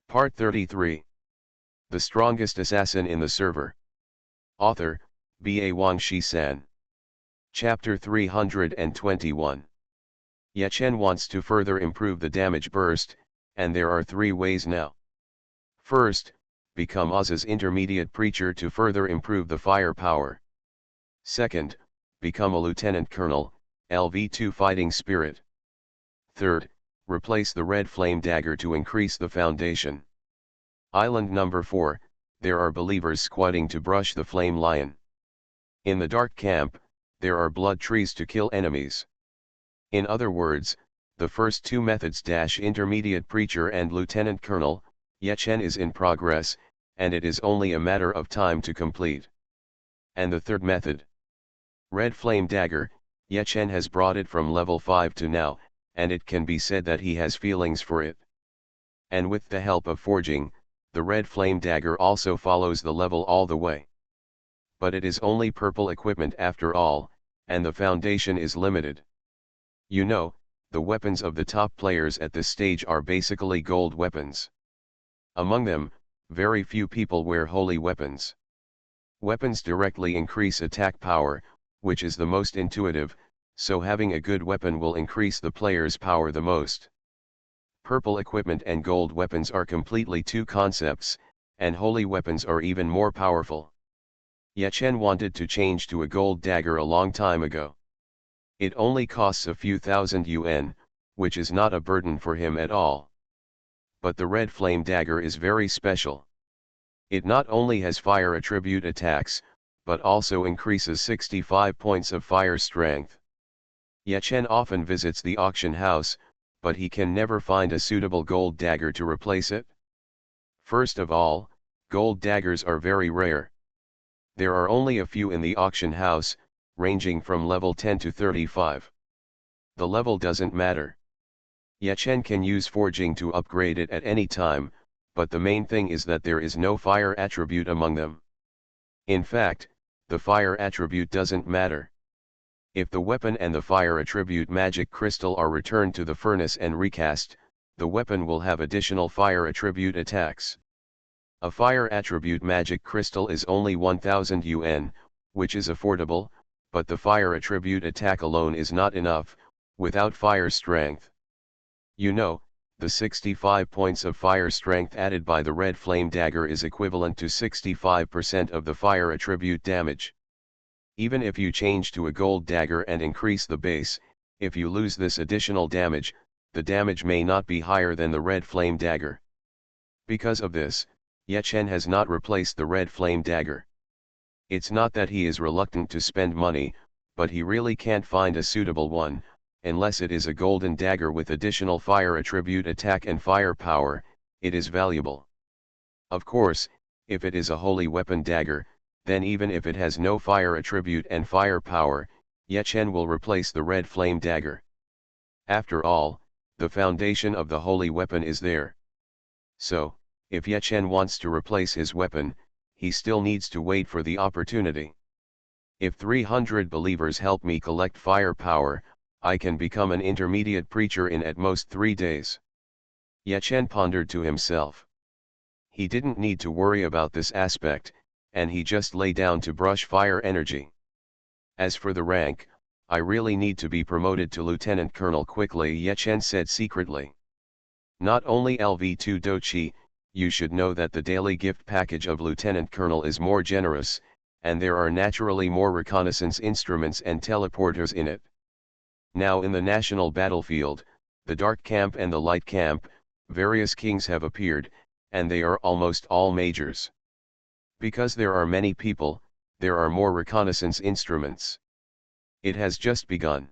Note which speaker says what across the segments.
Speaker 1: Part 33. The strongest assassin in the server. Author, B.A. Wangshi-san. Chapter 321. Ye Chen wants to further improve the damage burst, and there are 3 ways now. First, become Oz's intermediate preacher to further improve the firepower. Second, become a lieutenant colonel, LV2 fighting spirit. Third, replace the red flame dagger to increase the foundation. Island number 4, there are believers squatting to brush the flame lion. In the dark camp, there are blood trees to kill enemies. In other words, the first 2 methods intermediate preacher and lieutenant colonel, Ye Chen is in progress, and it is only a matter of time to complete. And the third method, red flame dagger, Ye Chen has brought it from level 5 to now, and it can be said that he has feelings for it. And with the help of forging, the red flame dagger also follows the level all the way. But it is only purple equipment after all, and the foundation is limited. You know, the weapons of the top players at this stage are basically gold weapons. Among them, very few people wear holy weapons. Weapons directly increase attack power, which is the most intuitive, so having a good weapon will increase the player's power the most. Purple equipment and gold weapons are completely 2 concepts, and holy weapons are even more powerful. Ye Chen wanted to change to a gold dagger a long time ago. It only costs a few thousand yuan, which is not a burden for him at all. But the red flame dagger is very special. It not only has fire attribute attacks, but also increases 65 points of fire strength. Ye Chen often visits the auction house, but he can never find a suitable gold dagger to replace it. First of all, gold daggers are very rare. There are only a few in the auction house, ranging from level 10 to 35. The level doesn't matter. Ye Chen can use forging to upgrade it at any time, but the main thing is that there is no fire attribute among them. In fact, the fire attribute doesn't matter. If the weapon and the fire attribute magic crystal are returned to the furnace and recast, the weapon will have additional fire attribute attacks. A fire attribute magic crystal is only 1000 yuan, which is affordable, but the fire attribute attack alone is not enough, without fire strength. You know, the 65 points of fire strength added by the red flame dagger is equivalent to 65% of the fire attribute damage. Even if you change to a gold dagger and increase the base, if you lose this additional damage, the damage may not be higher than the red flame dagger. Because of this, Ye Chen has not replaced the red flame dagger. It's not that he is reluctant to spend money, but he really can't find a suitable one, unless it is a golden dagger with additional fire attribute attack and firepower. It is valuable. Of course, if it is a holy weapon dagger, then even if it has no fire attribute and firepower, Ye Chen will replace the red flame dagger. After all, the foundation of the holy weapon is there. So, if Ye Chen wants to replace his weapon, he still needs to wait for the opportunity. If 300 believers help me collect firepower, I can become an intermediate preacher in at most 3 days. Ye Chen pondered to himself. He didn't need to worry about this aspect, and he just lay down to brush fire energy. As for the rank, I really need to be promoted to lieutenant colonel quickly, Ye Chen said secretly. Not only LV2 Dochi, you should know that the daily gift package of lieutenant colonel is more generous, and there are naturally more reconnaissance instruments and teleporters in it. Now in the national battlefield, the dark camp and the light camp, various kings have appeared, and they are almost all majors. Because there are many people, there are more reconnaissance instruments. It has just begun.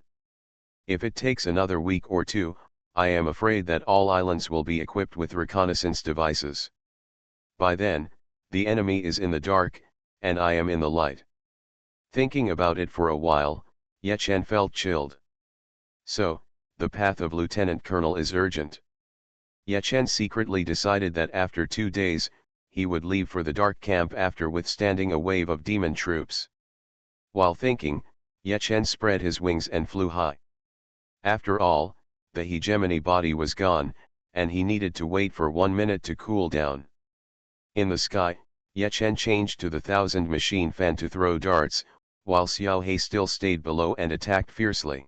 Speaker 1: If it takes another week or 2, I am afraid that all islands will be equipped with reconnaissance devices. By then, the enemy is in the dark, and I am in the light. Thinking about it for a while, Ye Chen felt chilled. So, the path of lieutenant colonel is urgent. Ye Chen secretly decided that after 2 days, he would leave for the dark camp after withstanding a wave of demon troops. While thinking, Ye Chen spread his wings and flew high. After all, the hegemony body was gone, and he needed to wait for 1 minute to cool down. In the sky, Ye Chen changed to the 1000 machine fan to throw darts, while Xiao He still stayed below and attacked fiercely.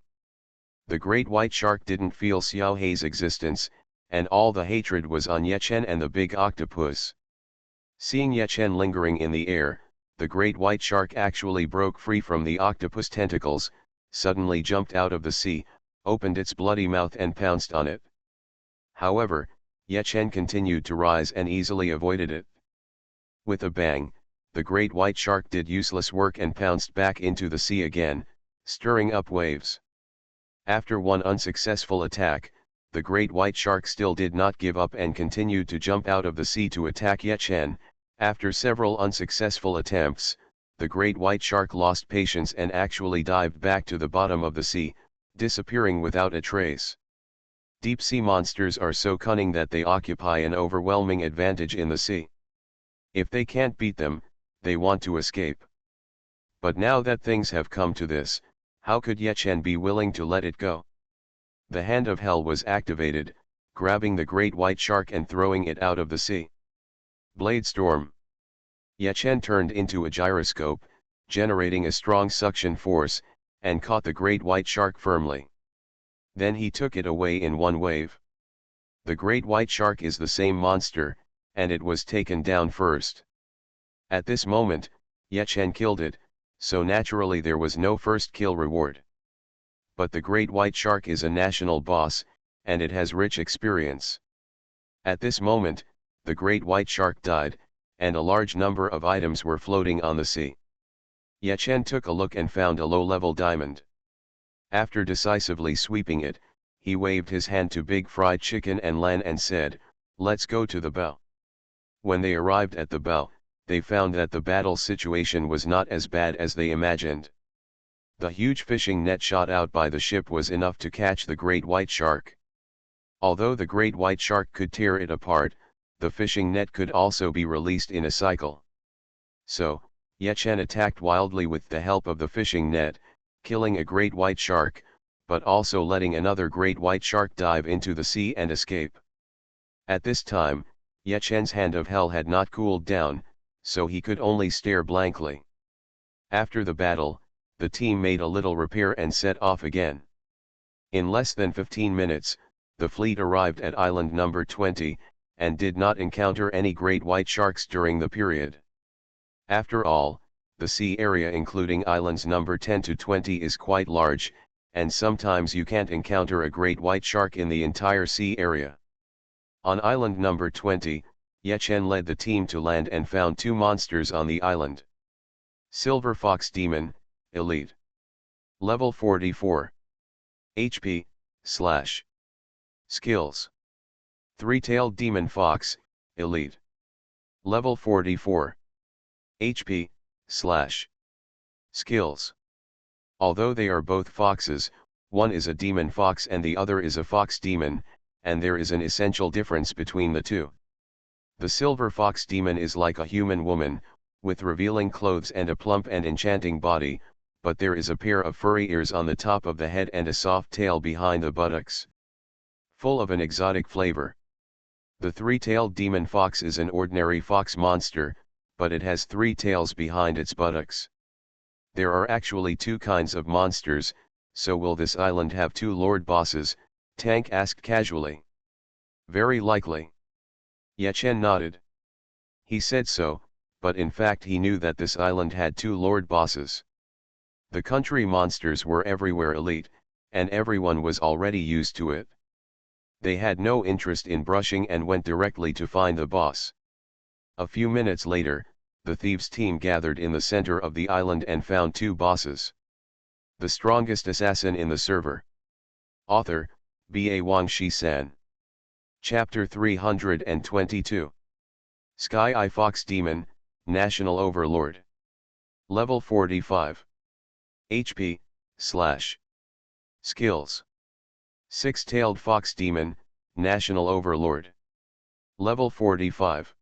Speaker 1: The great white shark didn't feel Xiao He's existence, and all the hatred was on Ye Chen and the big octopus. Seeing Ye Chen lingering in the air, the great white shark actually broke free from the octopus tentacles, suddenly jumped out of the sea, opened its bloody mouth and pounced on it. However, Ye Chen continued to rise and easily avoided it. With a bang, the great white shark did useless work and pounced back into the sea again, stirring up waves. After one unsuccessful attack, the great white shark still did not give up and continued to jump out of the sea to attack Ye Chen. After several unsuccessful attempts, the great white shark lost patience and actually dived back to the bottom of the sea, disappearing without a trace. Deep-sea monsters are so cunning that they occupy an overwhelming advantage in the sea. If they can't beat them, they want to escape. But now that things have come to this, how could Ye Chen be willing to let it go? The Hand of Hell was activated, grabbing the great white shark and throwing it out of the sea. Blade Storm. Ye Chen turned into a gyroscope, generating a strong suction force, and caught the great white shark firmly. Then he took it away in one wave. The great white shark is the same monster, and it was taken down first. At this moment, Ye Chen killed it, so naturally there was no first kill reward. But the great white shark is a national boss, and it has rich experience. At this moment, the great white shark died, and a large number of items were floating on the sea. Ye Chen took a look and found a low-level diamond. After decisively sweeping it, he waved his hand to Big Fried Chicken and Lan and said, "Let's go to the bow." When they arrived at the bow, they found that the battle situation was not as bad as they imagined. The huge fishing net shot out by the ship was enough to catch the great white shark. Although the great white shark could tear it apart, the fishing net could also be released in a cycle. So, Ye Chen attacked wildly with the help of the fishing net, killing a great white shark, but also letting another great white shark dive into the sea and escape. At this time, Ye Chen's Hand of Hell had not cooled down, so he could only stare blankly. After the battle, the team made a little repair and set off again. In less than 15 minutes, the fleet arrived at island number 20, and did not encounter any great white sharks during the period. After all, the sea area including islands number 10 to 20 is quite large, and sometimes you can't encounter a great white shark in the entire sea area. On island number 20, Ye Chen led the team to land and found two monsters on the island. Silver Fox Demon, Elite. Level 44. HP, / Skills. Three-tailed Demon Fox, Elite. Level 44. HP, / Skills. Although they are both foxes, one is a demon fox and the other is a fox demon, and there is an essential difference between the two. The silver fox demon is like a human woman, with revealing clothes and a plump and enchanting body, but there is a pair of furry ears on the top of the head and a soft tail behind the buttocks. Full of an exotic flavor. The three-tailed demon fox is an ordinary fox monster, but it has 3 tails behind its buttocks. There are actually 2 kinds of monsters, so will this island have 2 lord bosses? Tank asked casually. Very likely. Ye Chen nodded. He said so, but in fact he knew that this island had 2 lord bosses. The country monsters were everywhere elite, and everyone was already used to it. They had no interest in brushing and went directly to find the boss. A few minutes later, the thieves team gathered in the center of the island and found 2 bosses. The strongest assassin in the server. Author, B.A. Wang Shi-san. Chapter 322. Sky-Eye Fox Demon, National Overlord. Level 45. HP, / Skills. Six-tailed Fox Demon, National Overlord. Level 45.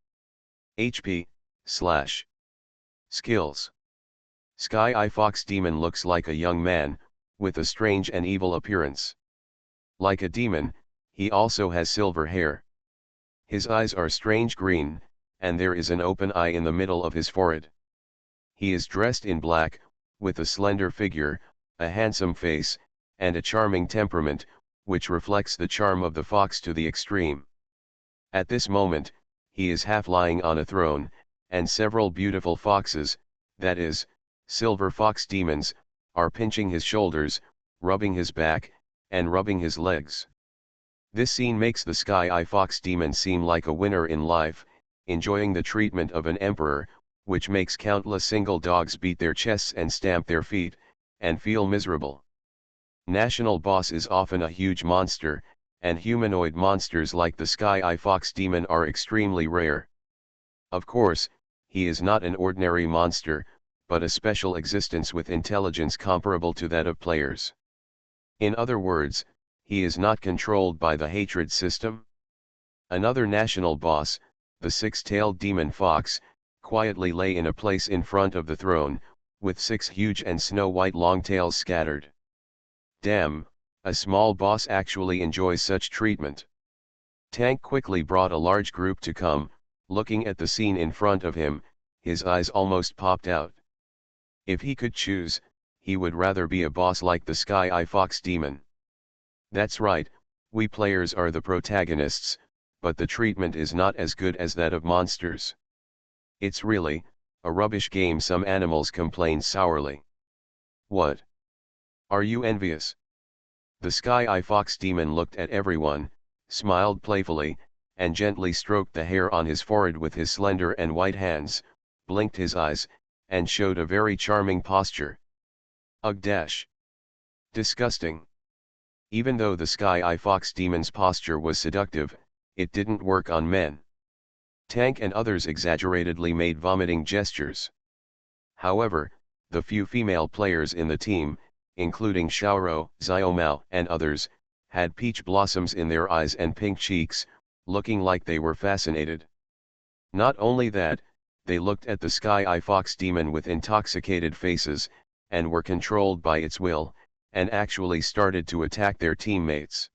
Speaker 1: HP, / Skills. Sky-Eye Fox Demon looks like a young man, with a strange and evil appearance. Like a demon, He also has silver hair. His eyes are strange green, and there is an open eye in the middle of his forehead. He is dressed in black, with a slender figure, a handsome face, and a charming temperament, which reflects the charm of the fox to the extreme. At this moment, he is half lying on a throne, and several beautiful foxes, that is, silver fox demons, are pinching his shoulders, rubbing his back, and rubbing his legs. This scene makes the Sky-Eye Fox Demon seem like a winner in life, enjoying the treatment of an emperor, which makes countless single dogs beat their chests and stamp their feet, and feel miserable. National boss is often a huge monster, and humanoid monsters like the Sky-Eye Fox Demon are extremely rare. Of course, he is not an ordinary monster, but a special existence with intelligence comparable to that of players. In other words, he is not controlled by the hatred system. Another national boss, the six-tailed demon fox, quietly lay in a place in front of the throne, with 6 huge and snow-white long tails scattered. Damn, a small boss actually enjoys such treatment. Tank quickly brought a large group to come, looking at the scene in front of him, his eyes almost popped out. If he could choose, he would rather be a boss like the Sky-Eye Fox Demon. That's right, we players are the protagonists, but the treatment is not as good as that of monsters. It's really a rubbish game, some animals complained sourly. What? Are you envious? The Sky-Eye Fox Demon looked at everyone, smiled playfully, and gently stroked the hair on his forehead with his slender and white hands, blinked his eyes, and showed a very charming posture. Ugh dash. Disgusting. Even though the Sky-Eye Fox Demon's posture was seductive, it didn't work on men. Tank and others exaggeratedly made vomiting gestures. However, the few female players in the team, including Xiaoro, Xiaomao, and others, had peach blossoms in their eyes and pink cheeks, looking like they were fascinated. Not only that, they looked at the Sky-Eye Fox Demon with intoxicated faces, and were controlled by its will, and actually started to attack their teammates.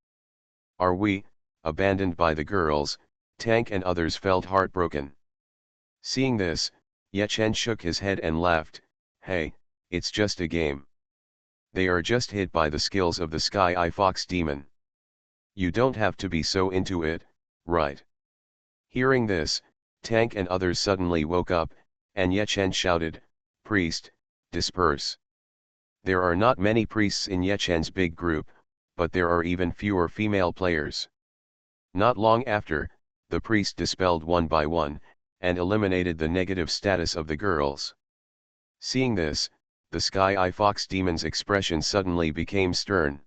Speaker 1: Are we, abandoned by the girls? Tank and others felt heartbroken. Seeing this, Ye Chen shook his head and laughed. Hey, it's just a game. They are just hit by the skills of the Sky-Eye Fox Demon. You don't have to be so into it, right? Hearing this, Tank and others suddenly woke up, and Ye Chen shouted, Priest, disperse. There are not many priests in Ye Chen's big group, but there are even fewer female players. Not long after, the priest dispelled one by one, and eliminated the negative status of the girls. Seeing this, the Sky-Eye Fox Demon's expression suddenly became stern.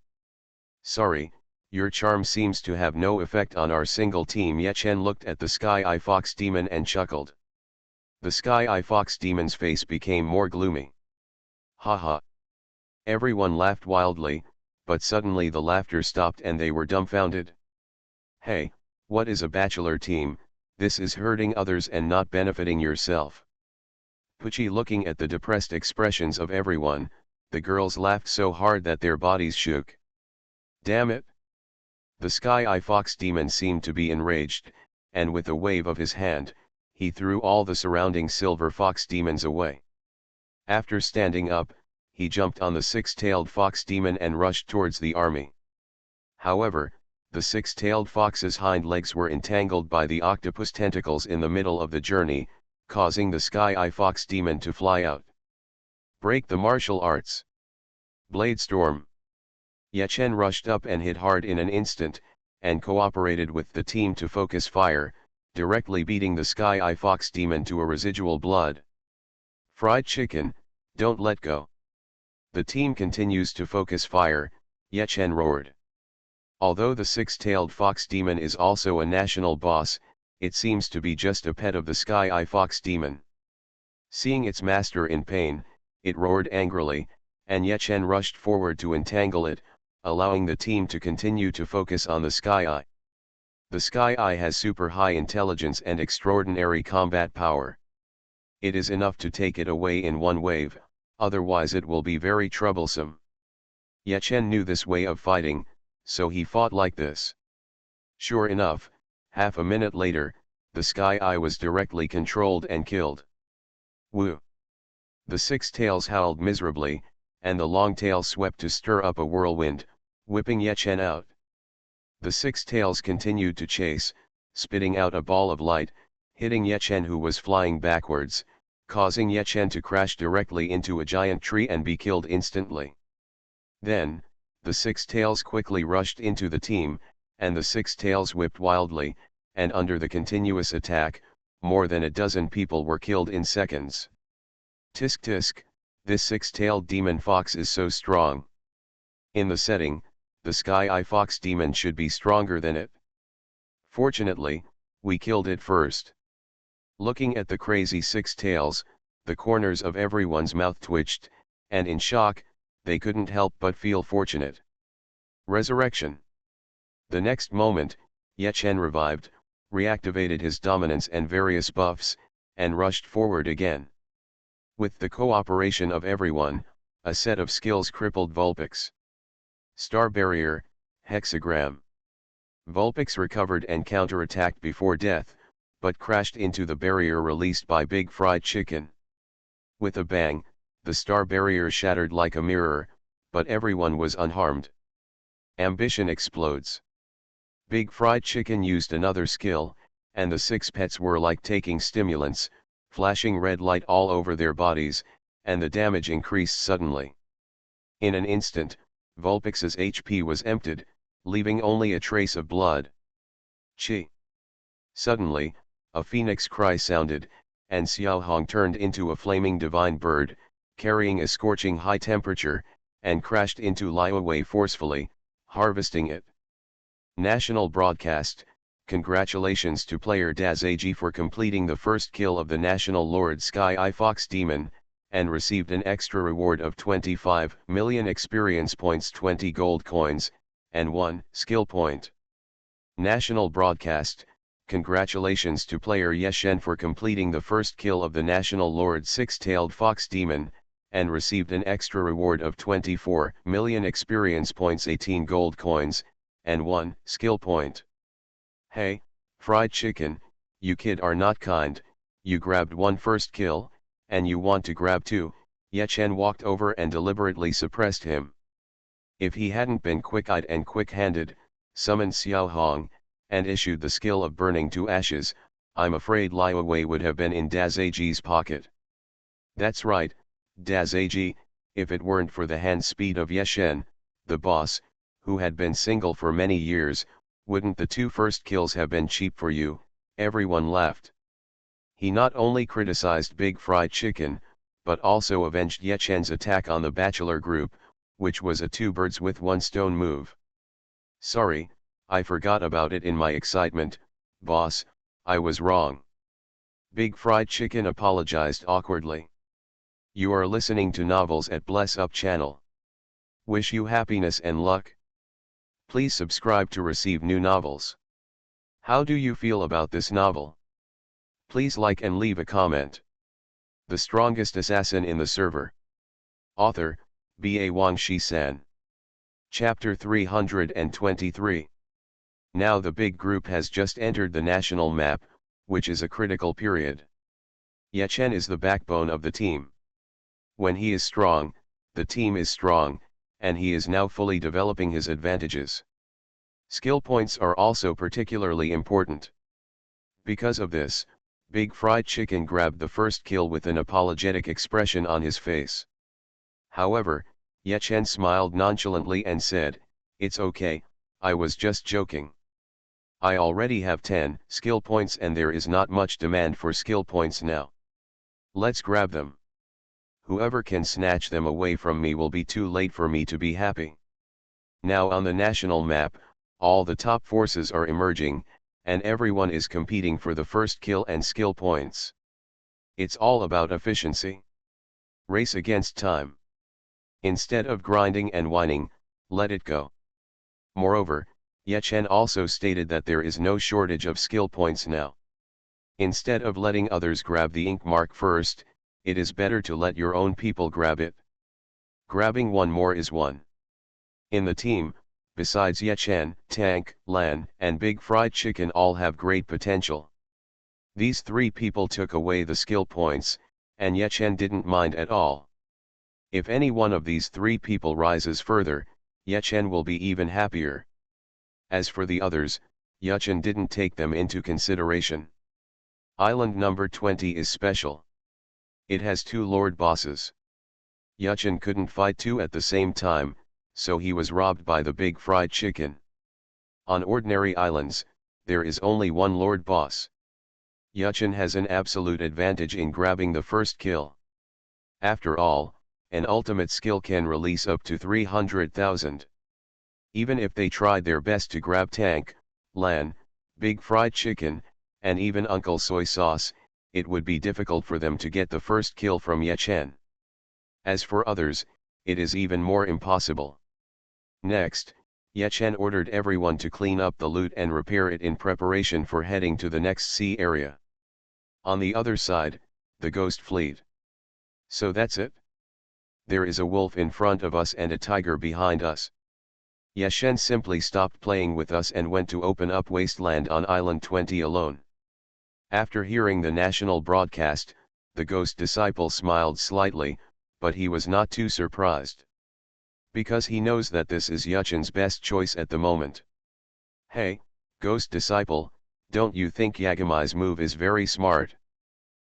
Speaker 1: Sorry, your charm seems to have no effect on our single team. Ye Chen looked at the Sky-Eye Fox Demon and chuckled. The Sky-Eye Fox Demon's face became more gloomy. Haha. Everyone laughed wildly, but suddenly the laughter stopped and they were dumbfounded. Hey, what is a bachelor team? This is hurting others and not benefiting yourself. Pucci looking at the depressed expressions of everyone, the girls laughed so hard that their bodies shook. Damn it! The Sky-Eye Fox Demon seemed to be enraged, and with a wave of his hand, he threw all the surrounding silver fox demons away. After standing up, he jumped on the six-tailed fox demon and rushed towards the army. However, the six-tailed fox's hind legs were entangled by the octopus tentacles in the middle of the journey, causing the Sky-Eye Fox Demon to fly out. Break the martial arts. Blade Storm. Ye Chen rushed up and hit hard in an instant, and cooperated with the team to focus fire, directly beating the Sky-Eye Fox Demon to a residual blood. Fried chicken, don't let go. The team continues to focus fire, Ye Chen roared. Although the six-tailed fox demon is also a national boss, it seems to be just a pet of the Sky-Eye Fox Demon. Seeing its master in pain, it roared angrily, and Ye Chen rushed forward to entangle it, allowing the team to continue to focus on the Sky-Eye. The Sky-Eye has super high intelligence and extraordinary combat power. It is enough to take it away in one wave, otherwise it will be very troublesome. Ye Chen knew this way of fighting, so he fought like this. Sure enough, half a minute later, the Sky Eye was directly controlled and killed. Woo! The six tails howled miserably, and the long tail swept to stir up a whirlwind, whipping Yechen out. The six tails continued to chase, spitting out a ball of light, hitting Yechen, who was flying backwards, causing Yechen to crash directly into a giant tree and be killed instantly. Then, the six tails quickly rushed into the team, and the six tails whipped wildly, and under the continuous attack, more than a dozen people were killed in seconds. Tisk tisk, this six-tailed demon fox is so strong. In the setting, the Sky Eye Fox demon should be stronger than it. Fortunately, we killed it first. Looking at the crazy six tails, the corners of everyone's mouth twitched, and in shock, they couldn't help but feel fortunate. Resurrection. The next moment, Yechen revived, reactivated his dominance and various buffs, and rushed forward again. With the cooperation of everyone, a set of skills crippled Vulpix. Star Barrier, Hexagram. Vulpix recovered and counterattacked before death, but crashed into the barrier released by Big Fried Chicken. With a bang, the star barrier shattered like a mirror, but everyone was unharmed. Ambition explodes. Big Fried Chicken used another skill, and the six pets were like taking stimulants, flashing red light all over their bodies, and the damage increased suddenly. In an instant, Vulpix's HP was emptied, leaving only a trace of blood. Chi! Suddenly, a phoenix cry sounded, and Xiaohong turned into a flaming divine bird, carrying a scorching high temperature, and crashed into Liuwei forcefully, harvesting it. National broadcast: congratulations to player Dazag for completing the first kill of the National Lord Sky Eye Fox Demon, and received an extra reward of 25 million experience points, 20 gold coins, and 1 skill point. National broadcast: congratulations to player Yeshen for completing the first kill of the National Lord Six-Tailed Fox Demon, and received an extra reward of 24 million experience points, 18 gold coins, and 1 skill point. Hey, Fried Chicken, you kid are not kind, you grabbed one first kill, and you want to grab two. Yechen walked over and deliberately suppressed him. If he hadn't been quick-eyed and quick-handed, summoned Xiaohong, and issued the skill of burning to ashes, I'm afraid Liuwei would have been in Dazag's pocket. That's right, Dazag, if it weren't for the hand speed of Yeshen, the boss, who had been single for many years, wouldn't the two first kills have been cheap for you? Everyone laughed. He not only criticized Big Fried Chicken, but also avenged Yechen's attack on the bachelor group, which was a two birds with one stone move. Sorry, I forgot about it in my excitement, boss, I was wrong. Big Fried Chicken apologized awkwardly. You are listening to Novels at Bless Up channel. Wish you happiness and luck. Please subscribe to receive new novels. How do you feel about this novel? Please like and leave a comment. The strongest assassin in the server. Author, B.A. Wang Shi-san. Chapter 323. Now the big group has just entered the national map, which is a critical period. Yechen is the backbone of the team. When he is strong, the team is strong, and he is now fully developing his advantages. Skill points are also particularly important. Because of this, Big Fried Chicken grabbed the first kill with an apologetic expression on his face. However, Yechen smiled nonchalantly and said, "It's okay, I was just joking. I already have 10 skill points and there is not much demand for skill points now. Let's grab them. Whoever can snatch them away from me will be too late for me to be happy." Now on the national map, all the top forces are emerging, and everyone is competing for the first kill and skill points. It's all about efficiency. Race against time. Instead of grinding and whining, let it go. Moreover, Yechen also stated that there is no shortage of skill points now. Instead of letting others grab the ink mark first, it is better to let your own people grab it. Grabbing one more is one. In the team, Besides Yechen, Tank, Lan, and Big Fried Chicken all have great potential. These three people took away the skill points, and Yechen didn't mind at all. If any one of these three people rises further, Yechen will be even happier. As for the others, Yechen didn't take them into consideration. Island number 20 is special. It has two lord bosses. Yechen couldn't fight two at the same time, so he was robbed by the Big Fried Chicken. On ordinary islands, there is only one lord boss. Yechen has an absolute advantage in grabbing the first kill. After all, an ultimate skill can release up to 300,000. Even if they tried their best to grab Tank, Lan, Big Fried Chicken, and even Uncle Soy Sauce, it would be difficult for them to get the first kill from Yechen. As for others, it is even more impossible. Next, Yechen ordered everyone to clean up the loot and repair it in preparation for heading to the next sea area. On the other side, the ghost fleet. So that's it? There is a wolf in front of us and a tiger behind us. Yechen simply stopped playing with us and went to open up Wasteland on Island 20 alone. After hearing the national broadcast, the ghost disciple smiled slightly, but he was not too surprised. Because he knows that this is Yechen's best choice at the moment. Hey, ghost disciple, don't you think Yagamai's move is very smart?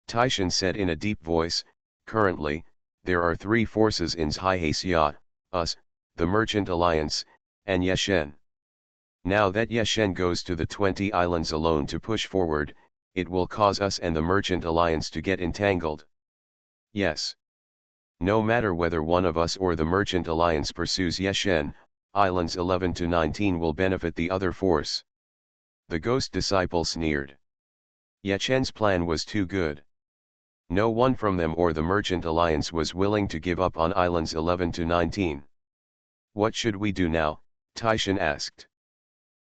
Speaker 1: Taishan said in a deep voice. Currently, there are three forces in Zhaihasia, us, the Merchant Alliance, and Yechen. Now that Yechen goes to the 20 islands alone to push forward, it will cause us and the Merchant Alliance to get entangled. Yes. No matter whether one of us or the Merchant Alliance pursues Yechen, Islands 11 to 19 will benefit the other force. The ghost disciple sneered. Yechen's plan was too good. No one from them or the Merchant Alliance was willing to give up on Islands 11 to 19. What should we do now? Taishan asked.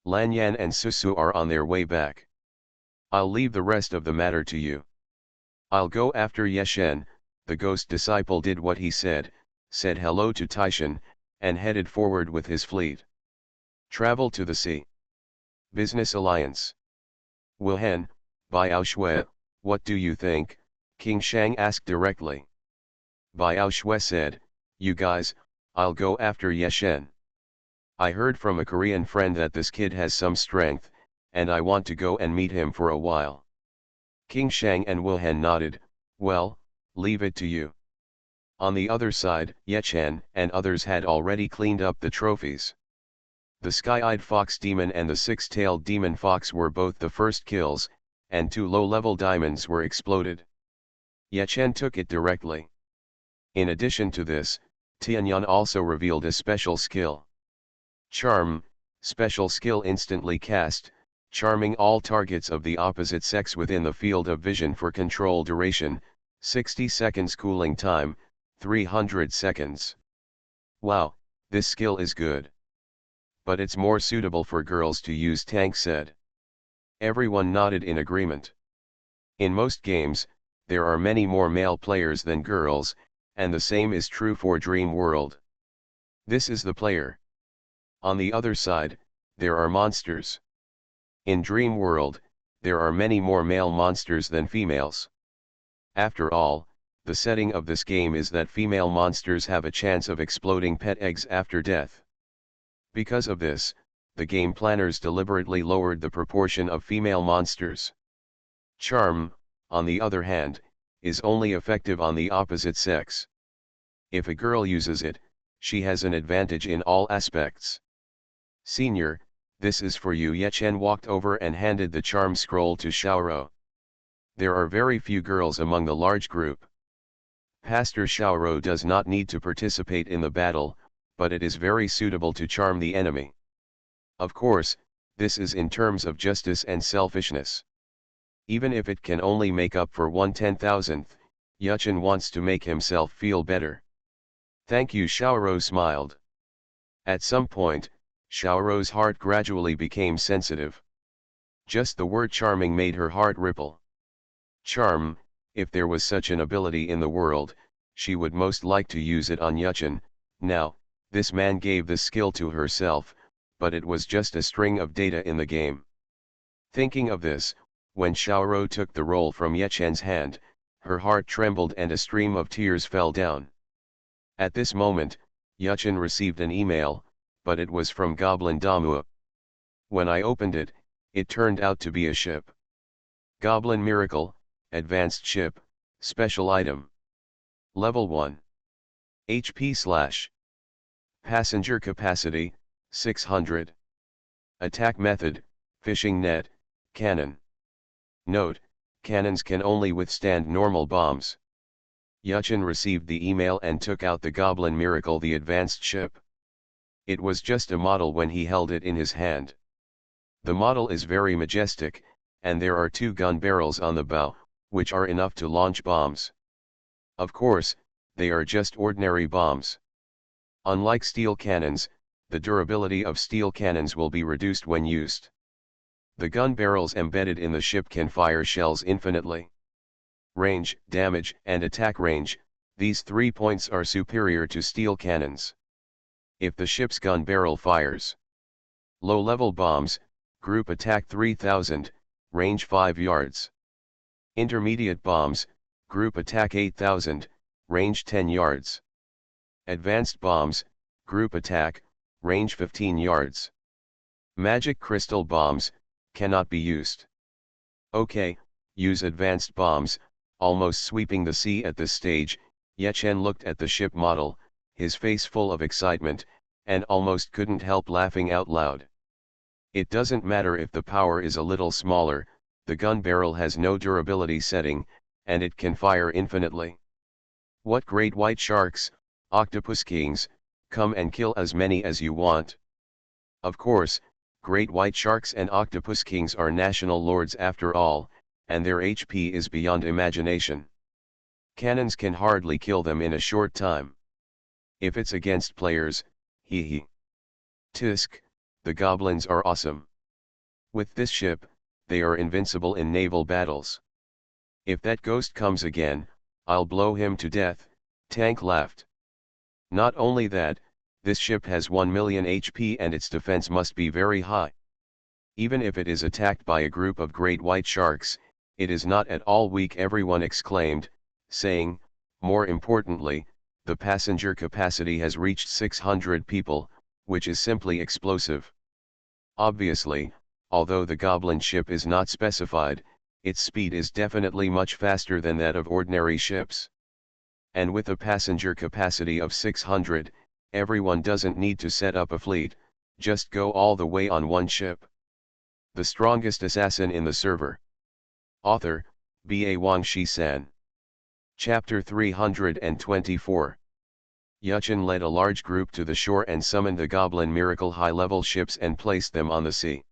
Speaker 1: Lanyan and Susu are on their way back. I'll leave the rest of the matter to you. I'll go after Yechen. The ghost disciple did what he said hello to Taishan, and headed forward with his fleet. Travel to the sea. Business Alliance. Wuhan, Biao Shui, what do you think? King Shang asked directly. Biao Shui said, you guys, I'll go after Yechen. I heard from a Korean friend that this kid has some strength, and I want to go and meet him for a while. King Shang and Wuhan nodded, well, leave it to you. On the other side, Yechen and others had already cleaned up the trophies. The sky-eyed fox demon and the six-tailed demon fox were both the first kills, and two low-level diamonds were exploded. Yechen took it directly. In addition to this, Tianyan also revealed a special skill. Charm, special skill instantly cast, charming all targets of the opposite sex within the field of vision for control duration, 60 seconds cooling time, 300 seconds. Wow, this skill is good. But it's more suitable for girls to use, Tank said. Everyone nodded in agreement. In most games, there are many more male players than girls, and the same is true for Dream World. This is the player. On the other side, there are monsters. In Dream World, there are many more male monsters than females. After all, the setting of this game is that female monsters have a chance of exploding pet eggs after death. Because of this, the game planners deliberately lowered the proportion of female monsters. Charm, on the other hand, is only effective on the opposite sex. If a girl uses it, she has an advantage in all aspects. Senior, this is for you. Yechen walked over and handed the charm scroll to Xiaoro. There are very few girls among the large group. Pastor Xiaoro does not need to participate in the battle, but it is very suitable to charm the enemy. Of course, this is in terms of justice and selfishness. Even if it can only make up for 1/10,000th, Yechen wants to make himself feel better. Thank you, Xiaoro smiled. At some point, Xiaoro's heart gradually became sensitive. Just the word charming made her heart ripple. Charm, if there was such an ability in the world, she would most like to use it on Yechen. Now, this man gave this skill to herself, but it was just a string of data in the game. Thinking of this, when Xiaoro took the roll from Yechen's hand, her heart trembled and a stream of tears fell down. At this moment, Yechen received an email, but it was from Goblin Damua. When I opened it, it turned out to be a ship. Goblin Miracle, Advanced Ship, Special Item. Level 1. HP/. Passenger Capacity, 600. Attack Method, Fishing Net, Cannon. Note, cannons can only withstand normal bombs. Yechen received the email and took out the Goblin Miracle, the advanced ship. It was just a model when he held it in his hand. The model is very majestic, and there are 2 gun barrels on the bow, which are enough to launch bombs. Of course, they are just ordinary bombs. Unlike steel cannons, the durability of steel cannons will be reduced when used. The gun barrels embedded in the ship can fire shells infinitely. Range, damage, and attack range, these 3 points are superior to steel cannons. If the ship's gun barrel fires low-level bombs, group attack 3000, range 5 yards. Intermediate bombs, group attack 8000, range 10 yards. Advanced bombs, group attack, range 15 yards. Magic crystal bombs, cannot be used. Okay, use advanced bombs. Almost sweeping the sea at this stage, Yechen looked at the ship model, his face full of excitement, and almost couldn't help laughing out loud. It doesn't matter if the power is a little smaller, the gun barrel has no durability setting, and it can fire infinitely. What great white sharks, octopus kings, come and kill as many as you want. Of course, great white sharks and octopus kings are national lords after all, and their HP is beyond imagination. Cannons can hardly kill them in a short time. If it's against players, hee hee. Tisk, the goblins are awesome. With this ship, they are invincible in naval battles. If that ghost comes again, I'll blow him to death, Tank laughed. Not only that, this ship has 1 million HP and its defense must be very high. Even if it is attacked by a group of great white sharks, it is not at all weak, everyone exclaimed, saying, more importantly, the passenger capacity has reached 600 people, which is simply explosive. Obviously, although the goblin ship is not specified, its speed is definitely much faster than that of ordinary ships. And with a passenger capacity of 600, everyone doesn't need to set up a fleet, just go all the way on one ship. The strongest assassin in the server. Author, B.A. Wang Shi-san. Chapter 324. Yechen led a large group to the shore and summoned the Goblin Miracle high-level ships and placed them on the sea.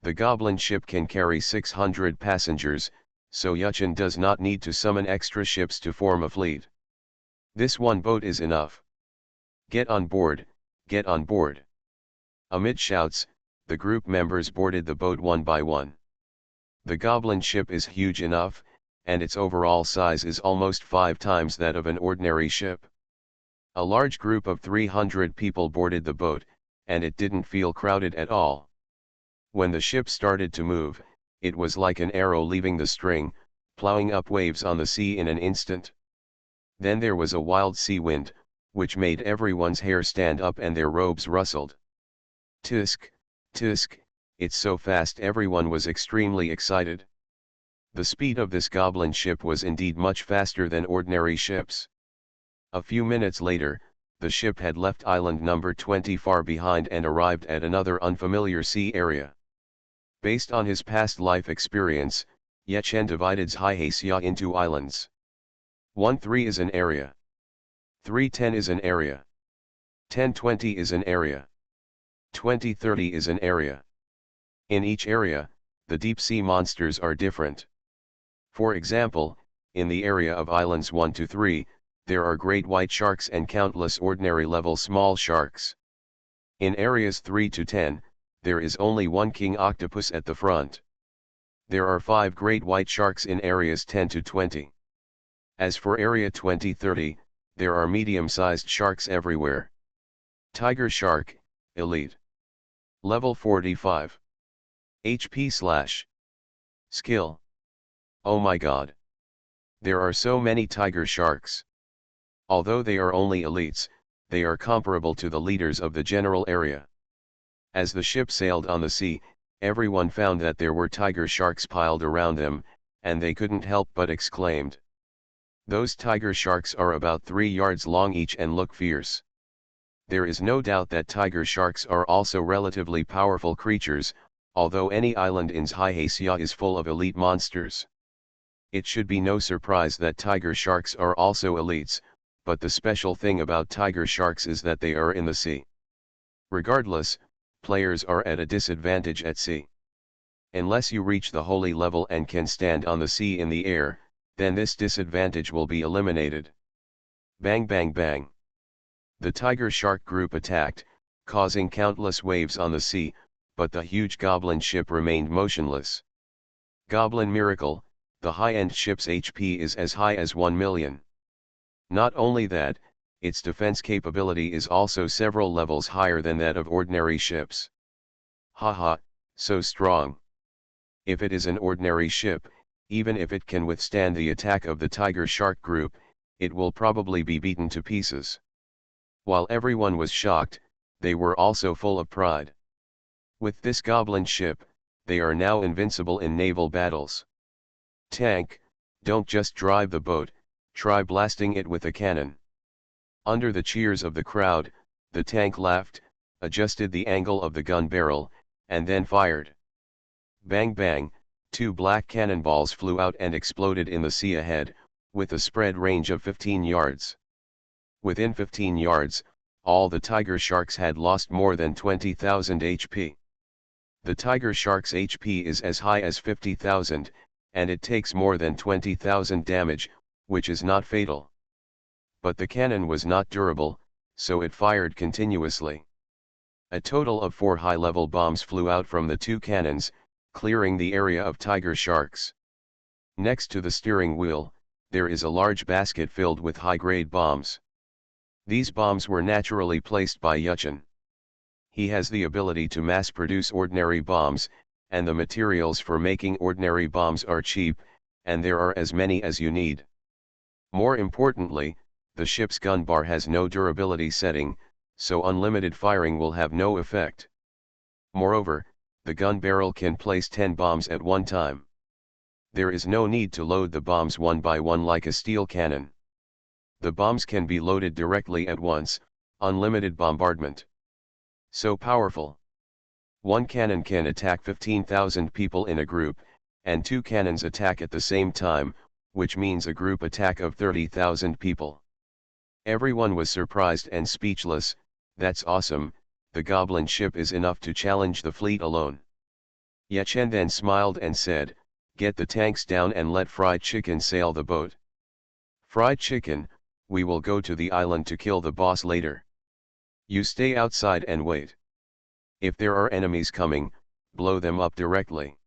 Speaker 1: The Goblin ship can carry 600 passengers, so Yechen does not need to summon extra ships to form a fleet. This one boat is enough. Get on board, get on board. Amid shouts, the group members boarded the boat one by one. The Goblin ship is huge enough, and its overall size is almost 5 times that of an ordinary ship. A large group of 300 people boarded the boat, and it didn't feel crowded at all. When the ship started to move, it was like an arrow leaving the string, plowing up waves on the sea in an instant. Then there was a wild sea wind, which made everyone's hair stand up and their robes rustled. Tisk, tisk, it's so fast, everyone was extremely excited. The speed of this goblin ship was indeed much faster than ordinary ships. A few minutes later, the ship had left island number 20 far behind and arrived at another unfamiliar sea area. Based on his past life experience, Yechen divided Zhaihasia into islands. 1-3 is an area. 3-10 is an area. 10-20 is an area. 20-30 is an area. In each area, the deep-sea monsters are different. For example, in the area of islands 1-3, there are great white sharks and countless ordinary-level small sharks. In areas 3-10, there is only one king octopus at the front. There are 5 great white sharks in areas 10-20. As for area 20-30, there are medium-sized sharks everywhere. Tiger shark, elite. Level 45. HP/. Skill. Oh my god. There are so many tiger sharks. Although they are only elites, they are comparable to the leaders of the general area. As the ship sailed on the sea, everyone found that there were tiger sharks piled around them, and they couldn't help but exclaimed. Those tiger sharks are about 3 yards long each and look fierce. There is no doubt that tiger sharks are also relatively powerful creatures, although any island in Hyacea is full of elite monsters. It should be no surprise that tiger sharks are also elites, but the special thing about tiger sharks is that they are in the sea. Regardless, players are at a disadvantage at sea. Unless you reach the holy level and can stand on the sea in the air, then this disadvantage will be eliminated. Bang bang bang. The tiger shark group attacked, causing countless waves on the sea, but the huge goblin ship remained motionless. Goblin miracle, the high-end ship's HP is as high as 1 million. Not only that, its defense capability is also several levels higher than that of ordinary ships. Haha, so strong. If it is an ordinary ship, even if it can withstand the attack of the tiger shark group, it will probably be beaten to pieces. While everyone was shocked, they were also full of pride. With this goblin ship, they are now invincible in naval battles. Tank, don't just drive the boat, try blasting it with a cannon. Under the cheers of the crowd, the tank laughed, adjusted the angle of the gun barrel, and then fired. Bang bang, 2 black cannonballs flew out and exploded in the sea ahead, with a spread range of 15 yards. Within 15 yards, all the tiger sharks had lost more than 20,000 HP. The tiger shark's HP is as high as 50,000, and it takes more than 20,000 damage, which is not fatal. But the cannon was not durable, so it fired continuously. A total of 4 high-level bombs flew out from the 2 cannons, clearing the area of tiger sharks. Next to the steering wheel, there is a large basket filled with high-grade bombs. These bombs were naturally placed by Yuchen. He has the ability to mass-produce ordinary bombs, and the materials for making ordinary bombs are cheap, and there are as many as you need. More importantly, the ship's gun bar has no durability setting, so unlimited firing will have no effect. Moreover, the gun barrel can place 10 bombs at one time. There is no need to load the bombs one by one like a steel cannon. The bombs can be loaded directly at once, unlimited bombardment. So powerful. One cannon can attack 15,000 people in a group, and 2 cannons attack at the same time, which means a group attack of 30,000 people. Everyone was surprised and speechless. That's awesome, the goblin ship is enough to challenge the fleet alone. Yuchen then smiled and said, get the tanks down and let Fried Chicken sail the boat. Fried Chicken, we will go to the island to kill the boss later. You stay outside and wait. If there are enemies coming, blow them up directly.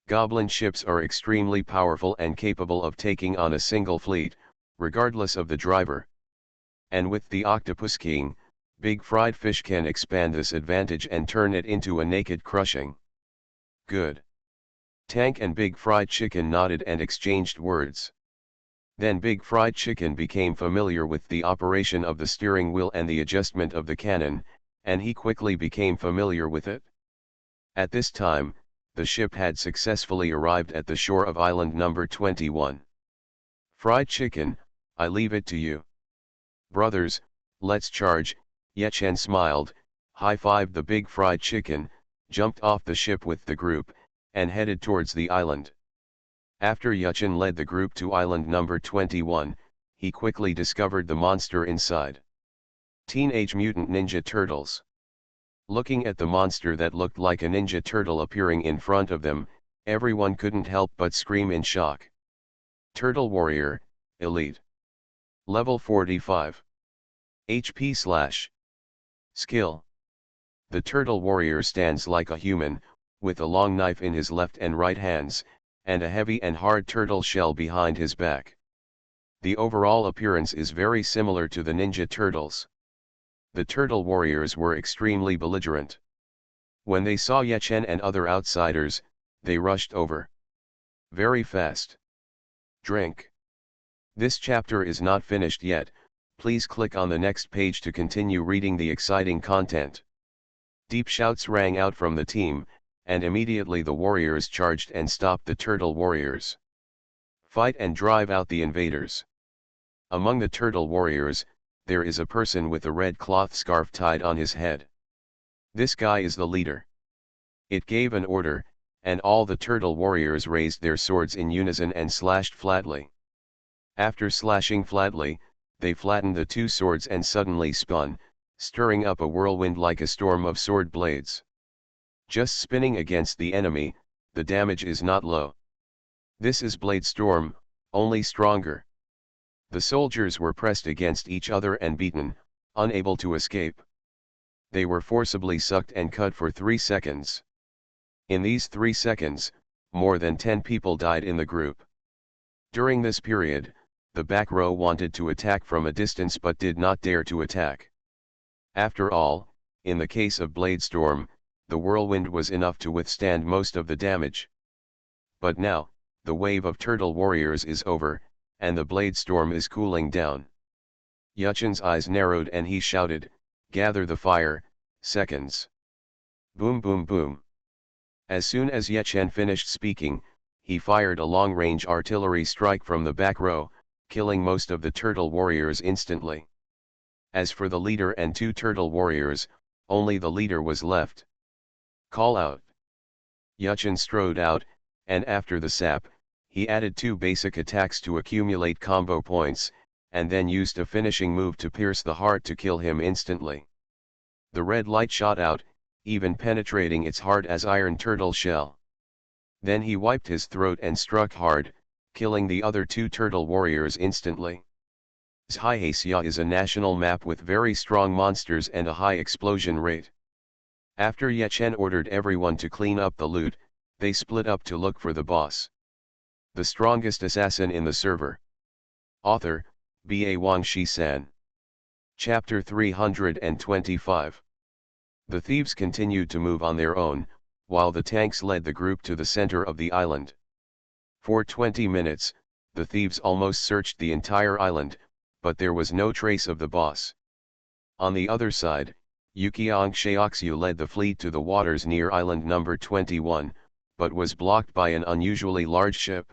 Speaker 1: Goblin ships are extremely powerful and capable of taking on a single fleet, regardless of the driver. And with the Octopus King, Big Fried Fish can expand this advantage and turn it into a naked crushing. Good. Tank and Big Fried Chicken nodded and exchanged words. Then Big Fried Chicken became familiar with the operation of the steering wheel and the adjustment of the cannon, and he quickly became familiar with it. At this time, the ship had successfully arrived at the shore of island number 21. Fried Chicken, I leave it to you. Brothers, let's charge. Yuchen smiled, high-fived the Big Fried Chicken, jumped off the ship with the group, and headed towards the island. After Yuchen led the group to island number 21, he quickly discovered the monster inside. Teenage Mutant Ninja Turtles. Looking at the monster that looked like a ninja turtle appearing in front of them, everyone couldn't help but scream in shock. Turtle Warrior, Elite. Level 45. HP/. Skill. The Turtle Warrior stands like a human, with a long knife in his left and right hands, and a heavy and hard turtle shell behind his back. The overall appearance is very similar to the Ninja Turtles. The Turtle Warriors were extremely belligerent. When they saw Yechen and other outsiders, they rushed over. Very fast. Drink. This chapter is not finished yet, please click on the next page to continue reading the exciting content. Deep shouts rang out from the team, and immediately the warriors charged and stopped the turtle warriors. Fight and drive out the invaders. Among the turtle warriors, there is a person with a red cloth scarf tied on his head. This guy is the leader. It gave an order, and all the turtle warriors raised their swords in unison and slashed flatly. After slashing flatly, they flattened the two swords and suddenly spun, stirring up a whirlwind like a storm of sword blades. Just spinning against the enemy, the damage is not low. This is Blade Storm, only stronger. The soldiers were pressed against each other and beaten, unable to escape. They were forcibly sucked and cut for 3 seconds. In these 3 seconds, more than 10 people died in the group. During this period, the back row wanted to attack from a distance but did not dare to attack. After all, in the case of Blade Storm, the whirlwind was enough to withstand most of the damage. But now, the wave of turtle warriors is over, and the Blade Storm is cooling down. Yechen's eyes narrowed and he shouted, "Gather the fire, seconds." Boom boom boom. As soon as Yechen finished speaking, he fired a long-range artillery strike from the back row, killing most of the turtle warriors instantly. As for the leader and 2 turtle warriors, only the leader was left. Call out. Yechen strode out, and after the sap, he added 2 basic attacks to accumulate combo points, and then used a finishing move to pierce the heart to kill him instantly. The red light shot out, even penetrating its hard as iron turtle shell. Then he wiped his throat and struck hard, killing the other 2 turtle warriors instantly. Zhaihasia is a national map with very strong monsters and a high explosion rate. After Yechen ordered everyone to clean up the loot, they split up to look for the boss. The strongest assassin in the server. Author, B.A. Wang Shi-san. Chapter 325. The thieves continued to move on their own, while the tanks led the group to the center of the island. For 20 minutes, the thieves almost searched the entire island, but there was no trace of the boss. On the other side, Yukiang Shaoxu led the fleet to the waters near island number 21, but was blocked by an unusually large ship.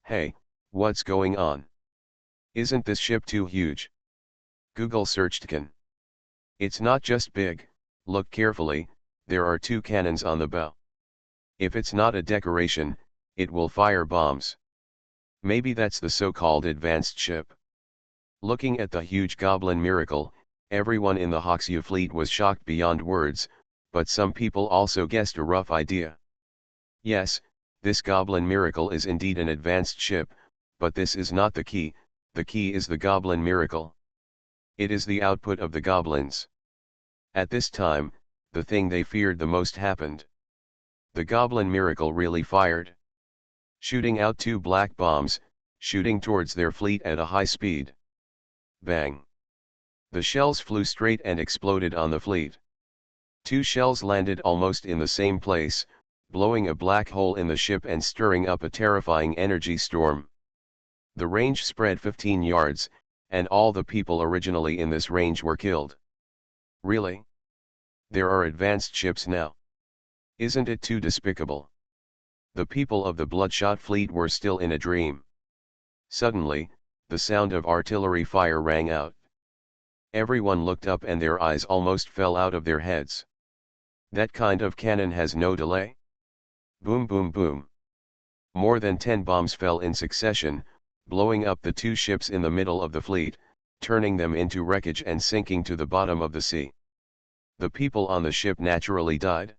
Speaker 1: Hey, what's going on? Isn't this ship too huge? Google searched can. It's not just big, look carefully, there are 2 cannons on the bow. If it's not a decoration, it will fire bombs. Maybe that's the so-called advanced ship. Looking at the huge goblin miracle, everyone in the Hoxu fleet was shocked beyond words, but some people also guessed a rough idea. Yes, this goblin miracle is indeed an advanced ship, but this is not the key is the goblin miracle. It is the output of the goblins. At this time, the thing they feared the most happened. The goblin miracle really fired. Shooting out 2 black bombs, shooting towards their fleet at a high speed. Bang! The shells flew straight and exploded on the fleet. 2 shells landed almost in the same place, blowing a black hole in the ship and stirring up a terrifying energy storm. The range spread 15 yards, and all the people originally in this range were killed. Really? There are advanced ships now. Isn't it too despicable? The people of the Bloodshot fleet were still in a dream. Suddenly, the sound of artillery fire rang out. Everyone looked up and their eyes almost fell out of their heads. That kind of cannon has no delay. Boom boom boom. More than 10 bombs fell in succession, blowing up the 2 ships in the middle of the fleet, turning them into wreckage and sinking to the bottom of the sea. The people on the ship naturally died.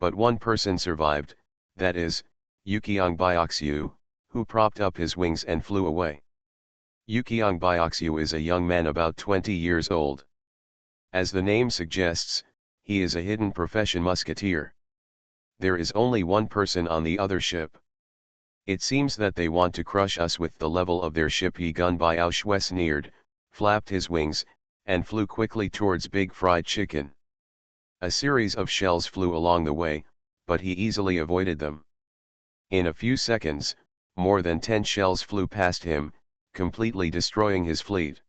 Speaker 1: But one person survived, that is, Yukiang Byaoxu, who propped up his wings and flew away. Yukiang Byaoxu is a young man about 20 years old. As the name suggests, he is a hidden profession musketeer. There is only one person on the other ship. It seems that they want to crush us with the level of their ship. Gun Byaoxu sneered, flapped his wings, and flew quickly towards Big Fried Chicken. A series of shells flew along the way, but he easily avoided them. In a few seconds, more than 10 shells flew past him, completely destroying his fleet.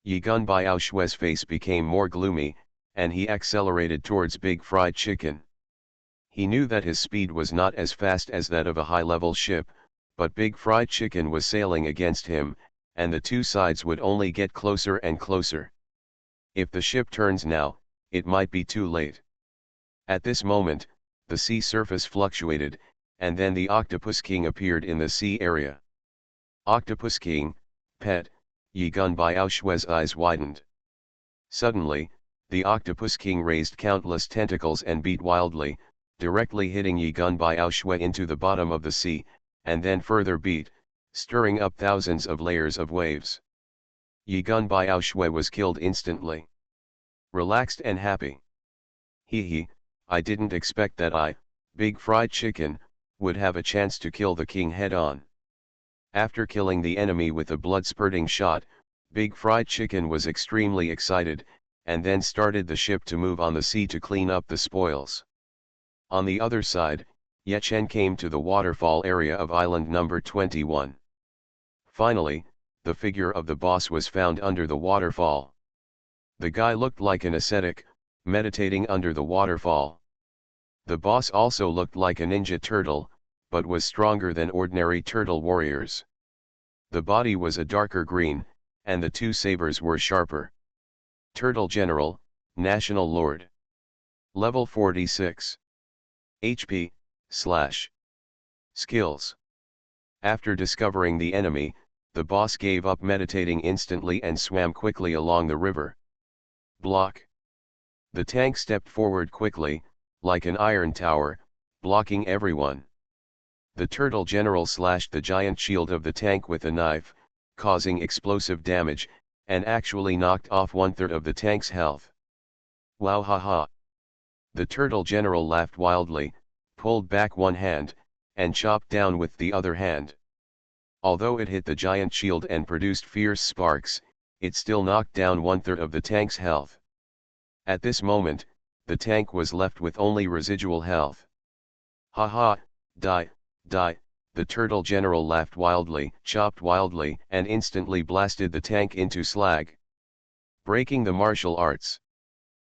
Speaker 1: Yi Gun Biao Shui's face became more gloomy, and he accelerated towards Big Fried Chicken. He knew that his speed was not as fast as that of a high-level ship, but Big Fried Chicken was sailing against him, and the two sides would only get closer and closer. If the ship turns now, it might be too late. At this moment, the sea surface fluctuated, and then the Octopus King appeared in the sea area. Octopus King, pet, Yi Gun Biao Shui's eyes widened. Suddenly, the Octopus King raised countless tentacles and beat wildly, directly hitting Yi Gun Biao Shui into the bottom of the sea, and then further beat, stirring up thousands of layers of waves. Yi Gun Biao Shui was killed instantly. Relaxed and happy. Hee, I didn't expect that I, Big Fried Chicken, would have a chance to kill the king head-on. After killing the enemy with a blood-spurting shot, Big Fried Chicken was extremely excited, and then started the ship to move on the sea to clean up the spoils. On the other side, Ye Chen came to the waterfall area of island number 21. Finally, the figure of the boss was found under the waterfall. The guy looked like an ascetic, meditating under the waterfall. The boss also looked like a ninja turtle, but was stronger than ordinary turtle warriors. The body was a darker green, and the two sabers were sharper. Turtle General, National Lord. Level 46. HP, / Skills. After discovering the enemy, the boss gave up meditating instantly and swam quickly along the river. Block. The tank stepped forward quickly, like an iron tower, blocking everyone. The Turtle General slashed the giant shield of the tank with a knife, causing explosive damage, and actually knocked off 1/3 of the tank's health. Wow, haha. The Turtle General laughed wildly, pulled back one hand, and chopped down with the other hand. Although it hit the giant shield and produced fierce sparks, it still knocked down 1/3 of the tank's health. At this moment, the tank was left with only residual health. Haha, die, the Turtle General laughed wildly, chopped wildly, and instantly blasted the tank into slag. Breaking the martial arts.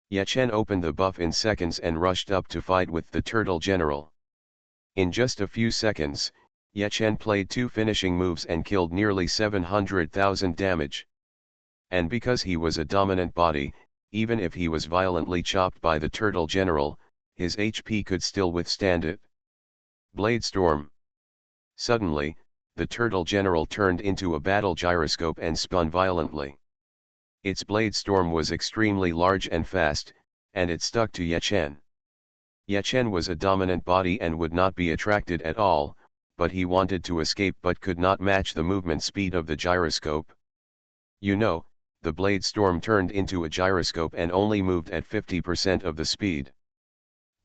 Speaker 1: Ye Chen opened the buff in seconds and rushed up to fight with the Turtle General. In just a few seconds, Ye Chen played 2 finishing moves and killed nearly 700,000 damage. And because he was a dominant body, even if he was violently chopped by the Turtle General, his HP could still withstand it. Blade Storm. Suddenly, the Turtle General turned into a battle gyroscope and spun violently. Its blade storm was extremely large and fast, and it stuck to Ye Chen. Ye Chen was a dominant body and would not be attracted at all, but he wanted to escape but could not match the movement speed of the gyroscope. You know, the blade storm turned into a gyroscope and only moved at 50% of the speed.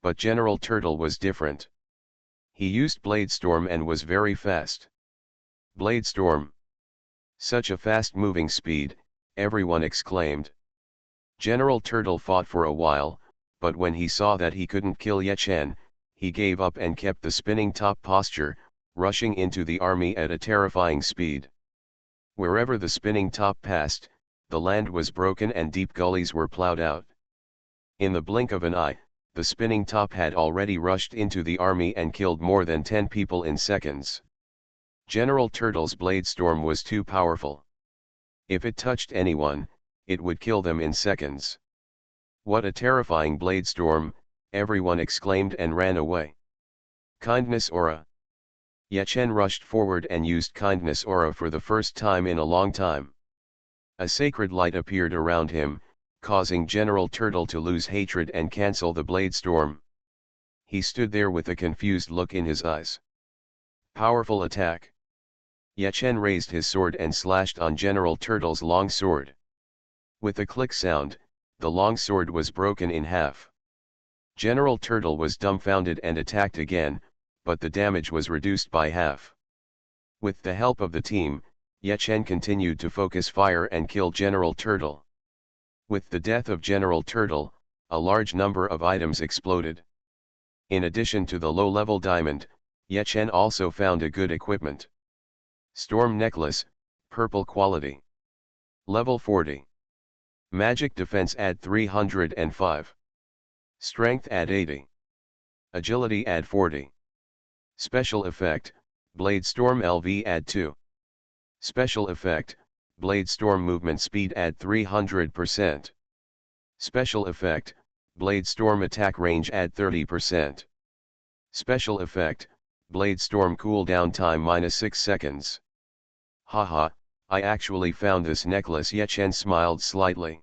Speaker 1: But General Turtle was different. He used Blade Storm and was very fast. Blade Storm. Such a fast-moving speed, everyone exclaimed. General Turtle fought for a while, but when he saw that he couldn't kill Ye Chen, he gave up and kept the spinning top posture, rushing into the army at a terrifying speed. Wherever the spinning top passed, the land was broken and deep gullies were plowed out. In the blink of an eye, the spinning top had already rushed into the army and killed more than 10 people in seconds. General Turtle's blade storm was too powerful. If it touched anyone, it would kill them in seconds. What a terrifying blade storm, everyone exclaimed and ran away. Kindness Aura. Ye Chen rushed forward and used Kindness Aura for the first time in a long time. A sacred light appeared around him, causing General Turtle to lose hatred and cancel the blade storm. He stood there with a confused look in his eyes. Powerful attack. Ye Chen raised his sword and slashed on General Turtle's long sword. With a click sound, the long sword was broken in half. General Turtle was dumbfounded and attacked again, but the damage was reduced by half. With the help of the team, Ye Chen continued to focus fire and kill General Turtle. With the death of General Turtle, a large number of items exploded. In addition to the low-level diamond, Yechen also found a good equipment. Storm Necklace, purple quality. Level 40. Magic defense add 305. Strength add 80. Agility add 40. Special effect, Blade Storm LV add 2. Special effect, Blade Storm movement speed add 300%. Special effect, Blade Storm attack range add 30%. Special effect, Blade Storm cooldown time -6 seconds. Haha, I actually found this necklace. Yechen smiled slightly.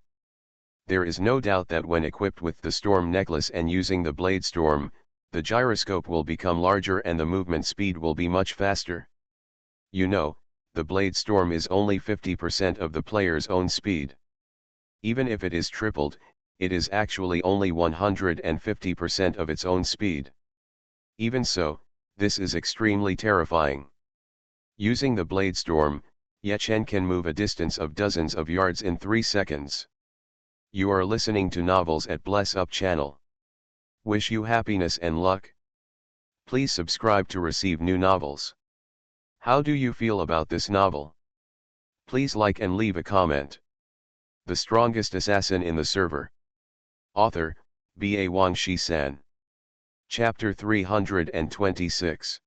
Speaker 1: There is no doubt that when equipped with the Storm necklace and using the Blade Storm, the gyroscope will become larger and the movement speed will be much faster. You know, the Blade Storm is only 50% of the player's own speed. Even if it is tripled, it is actually only 150% of its own speed. Even so, this is extremely terrifying. Using the Blade Storm, Yechen can move a distance of dozens of yards in 3 seconds. You are listening to Novels at Bless Up channel. Wish you happiness and luck. Please subscribe to receive new novels. How do you feel about this novel? Please like and leave a comment. The strongest assassin in the server. Author, B.A. Wang Shi-san. Chapter 326.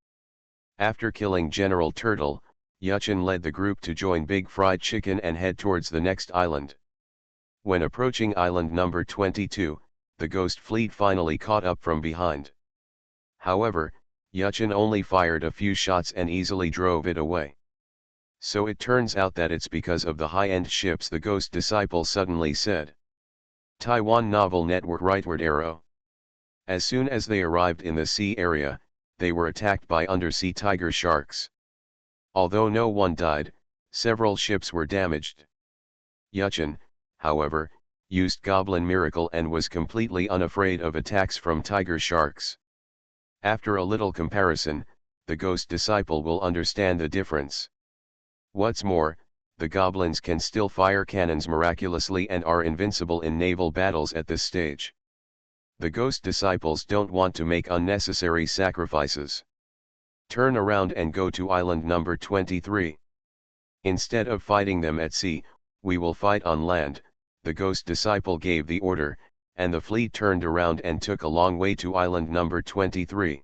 Speaker 1: After killing General Turtle, Yechen led the group to join Big Fried Chicken and head towards the next island. When approaching island number 22, the ghost fleet finally caught up from behind. However, Yechen only fired a few shots and easily drove it away. So it turns out that it's because of the high-end ships, the ghost disciple suddenly said. Taiwan Novel Network Rightward Arrow. As soon as they arrived in the sea area, they were attacked by undersea tiger sharks. Although no one died, several ships were damaged. Yechen, however, used Goblin Miracle and was completely unafraid of attacks from tiger sharks. After a little comparison, the ghost disciple will understand the difference. What's more, the goblins can still fire cannons miraculously and are invincible in naval battles at this stage. The ghost disciples don't want to make unnecessary sacrifices. Turn around and go to island number 23. Instead of fighting them at sea, we will fight on land, the ghost disciple gave the order, and the fleet turned around and took a long way to island number 23.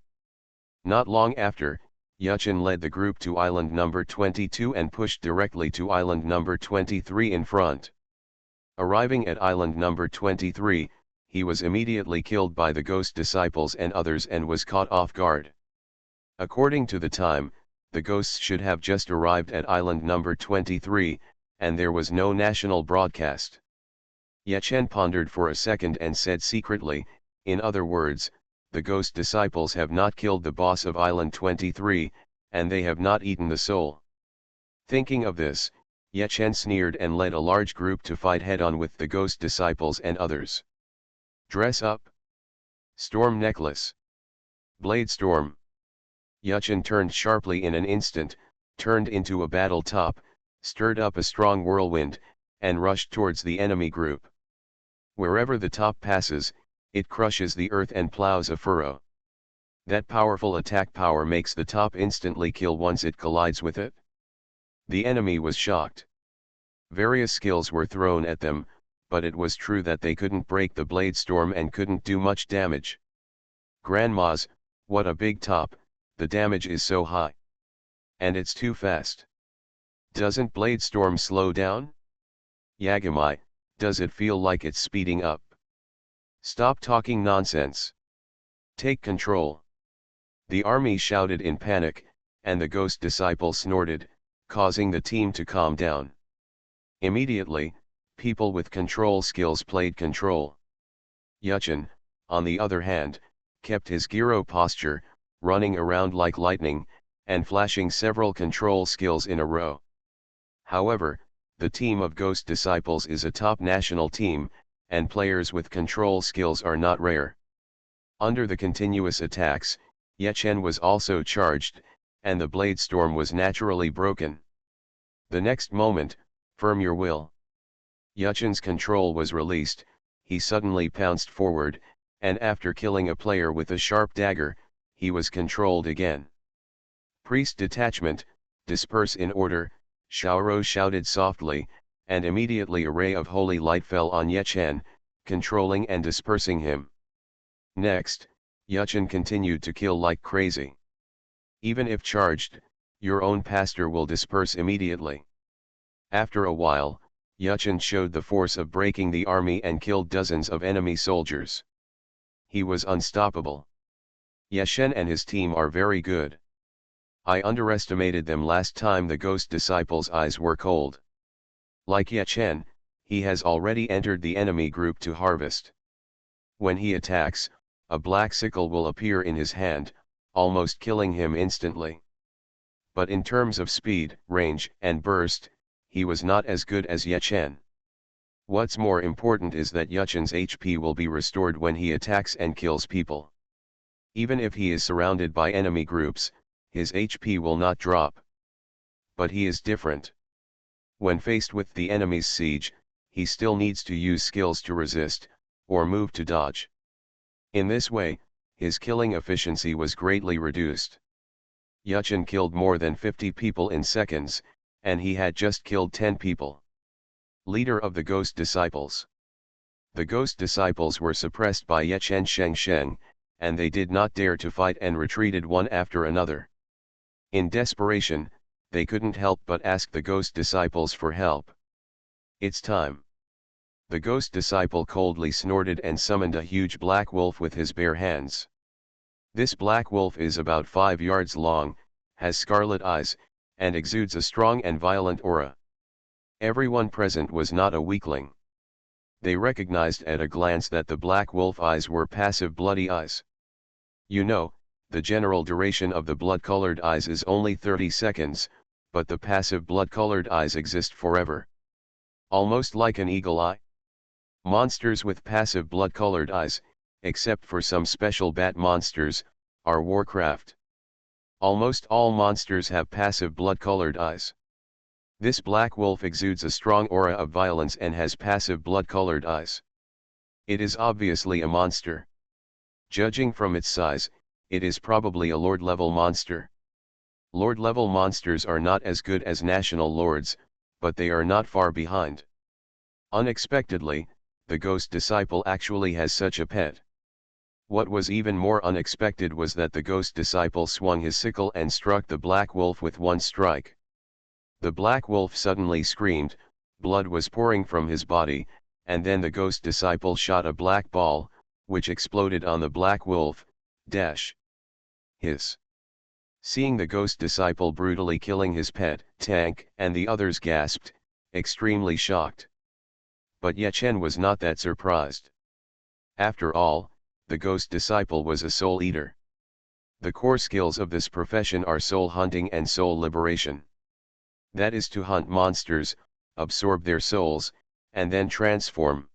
Speaker 1: Not long after, Yechen led the group to island number 22 and pushed directly to island number 23 in front. Arriving at island number 23, he was immediately killed by the ghost disciples and others and was caught off guard. According to the time, the ghosts should have just arrived at island number 23, and there was no national broadcast. Yechen pondered for a second and said secretly, in other words, the ghost disciples have not killed the boss of island 23, and they have not eaten the soul. Thinking of this, Yechen sneered and led a large group to fight head-on with the ghost disciples and others. Dress up. Storm Necklace. Blade Storm. Yechen turned sharply in an instant, turned into a battle top, stirred up a strong whirlwind, and rushed towards the enemy group. Wherever the top passes, it crushes the earth and plows a furrow. That powerful attack power makes the top instantly kill once it collides with it. The enemy was shocked. Various skills were thrown at them, but it was true that they couldn't break the Blade Storm and couldn't do much damage. Grandmas, what a big top, the damage is so high. And it's too fast. Doesn't Blade Storm slow down? Yagami, does it feel like it's speeding up? Stop talking nonsense. Take control. The army shouted in panic, and the ghost disciple snorted, causing the team to calm down. Immediately, people with control skills played control. Yechen, on the other hand, kept his gyro posture, running around like lightning, and flashing several control skills in a row. However, the team of ghost disciples is a top national team, and players with control skills are not rare. Under the continuous attacks, Yechen was also charged, and the Blade Storm was naturally broken. The next moment, firm your will. Yechen's control was released, he suddenly pounced forward, and after killing a player with a sharp dagger, he was controlled again. Priest detachment, disperse in order, Xiaoro shouted softly, and immediately a ray of holy light fell on Yechen, controlling and dispersing him. Next, Yechen continued to kill like crazy. Even if charged, your own pastor will disperse immediately. After a while, Yechen showed the force of breaking the army and killed dozens of enemy soldiers. He was unstoppable. Yechen and his team are very good. I underestimated them last time. The ghost disciple's eyes were cold. Like Yechen, he has already entered the enemy group to harvest. When he attacks, a black sickle will appear in his hand, almost killing him instantly. But in terms of speed, range, and burst, he was not as good as Yechen. What's more important is that Yechen's HP will be restored when he attacks and kills people. Even if he is surrounded by enemy groups, his HP will not drop. But he is different. When faced with the enemy's siege, he still needs to use skills to resist, or move to dodge. In this way, his killing efficiency was greatly reduced. Yechen killed more than 50 people in seconds, and he had just killed 10 people. Leader of the Ghost Disciples. The Ghost Disciples were suppressed by Yechen Shengsheng, and they did not dare to fight and retreated one after another. In desperation, they couldn't help but ask the Ghost Disciples for help. It's time. The Ghost Disciple coldly snorted and summoned a huge black wolf with his bare hands. This black wolf is about 5 yards long, has scarlet eyes, and exudes a strong and violent aura. Everyone present was not a weakling. They recognized at a glance that the black wolf eyes were passive bloody eyes. You know, the general duration of the blood-colored eyes is only 30 seconds, but the passive blood-colored eyes exist forever. Almost like an eagle eye. Monsters with passive blood-colored eyes, except for some special bat monsters, are Warcraft. Almost all monsters have passive blood-colored eyes. This black wolf exudes a strong aura of violence and has passive blood-colored eyes. It is obviously a monster. Judging from its size, it is probably a Lord-level monster. Lord-level monsters are not as good as national lords, but they are not far behind. Unexpectedly, the Ghost Disciple actually has such a pet. What was even more unexpected was that the Ghost Disciple swung his sickle and struck the black wolf with one strike. The black wolf suddenly screamed, blood was pouring from his body, and then the Ghost Disciple shot a black ball, which exploded on the black wolf. Hiss. Seeing the Ghost Disciple brutally killing his pet, Tank, and the others gasped, extremely shocked. But Yechen was not that surprised. After all, the Ghost Disciple was a soul eater. The core skills of this profession are soul hunting and soul liberation. That is to hunt monsters, absorb their souls, and then transform.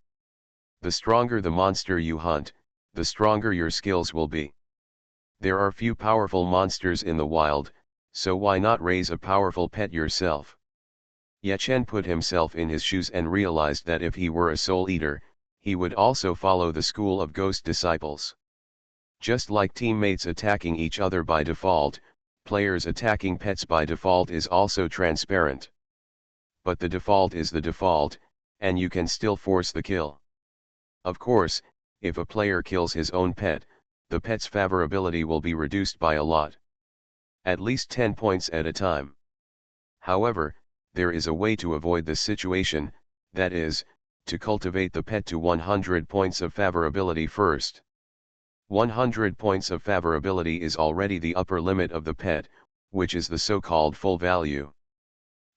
Speaker 1: The stronger the monster you hunt, the stronger your skills will be. There are few powerful monsters in the wild, so why not raise a powerful pet yourself? Yechen put himself in his shoes and realized that if he were a soul eater, he would also follow the school of Ghost Disciples. Just like teammates attacking each other by default, players attacking pets by default is also transparent. But the default is the default, and you can still force the kill. Of course, if a player kills his own pet, the pet's favorability will be reduced by a lot. At least 10 points at a time. However, there is a way to avoid this situation, that is, to cultivate the pet to 100 points of favorability first. 100 points of favorability is already the upper limit of the pet, which is the so-called full value.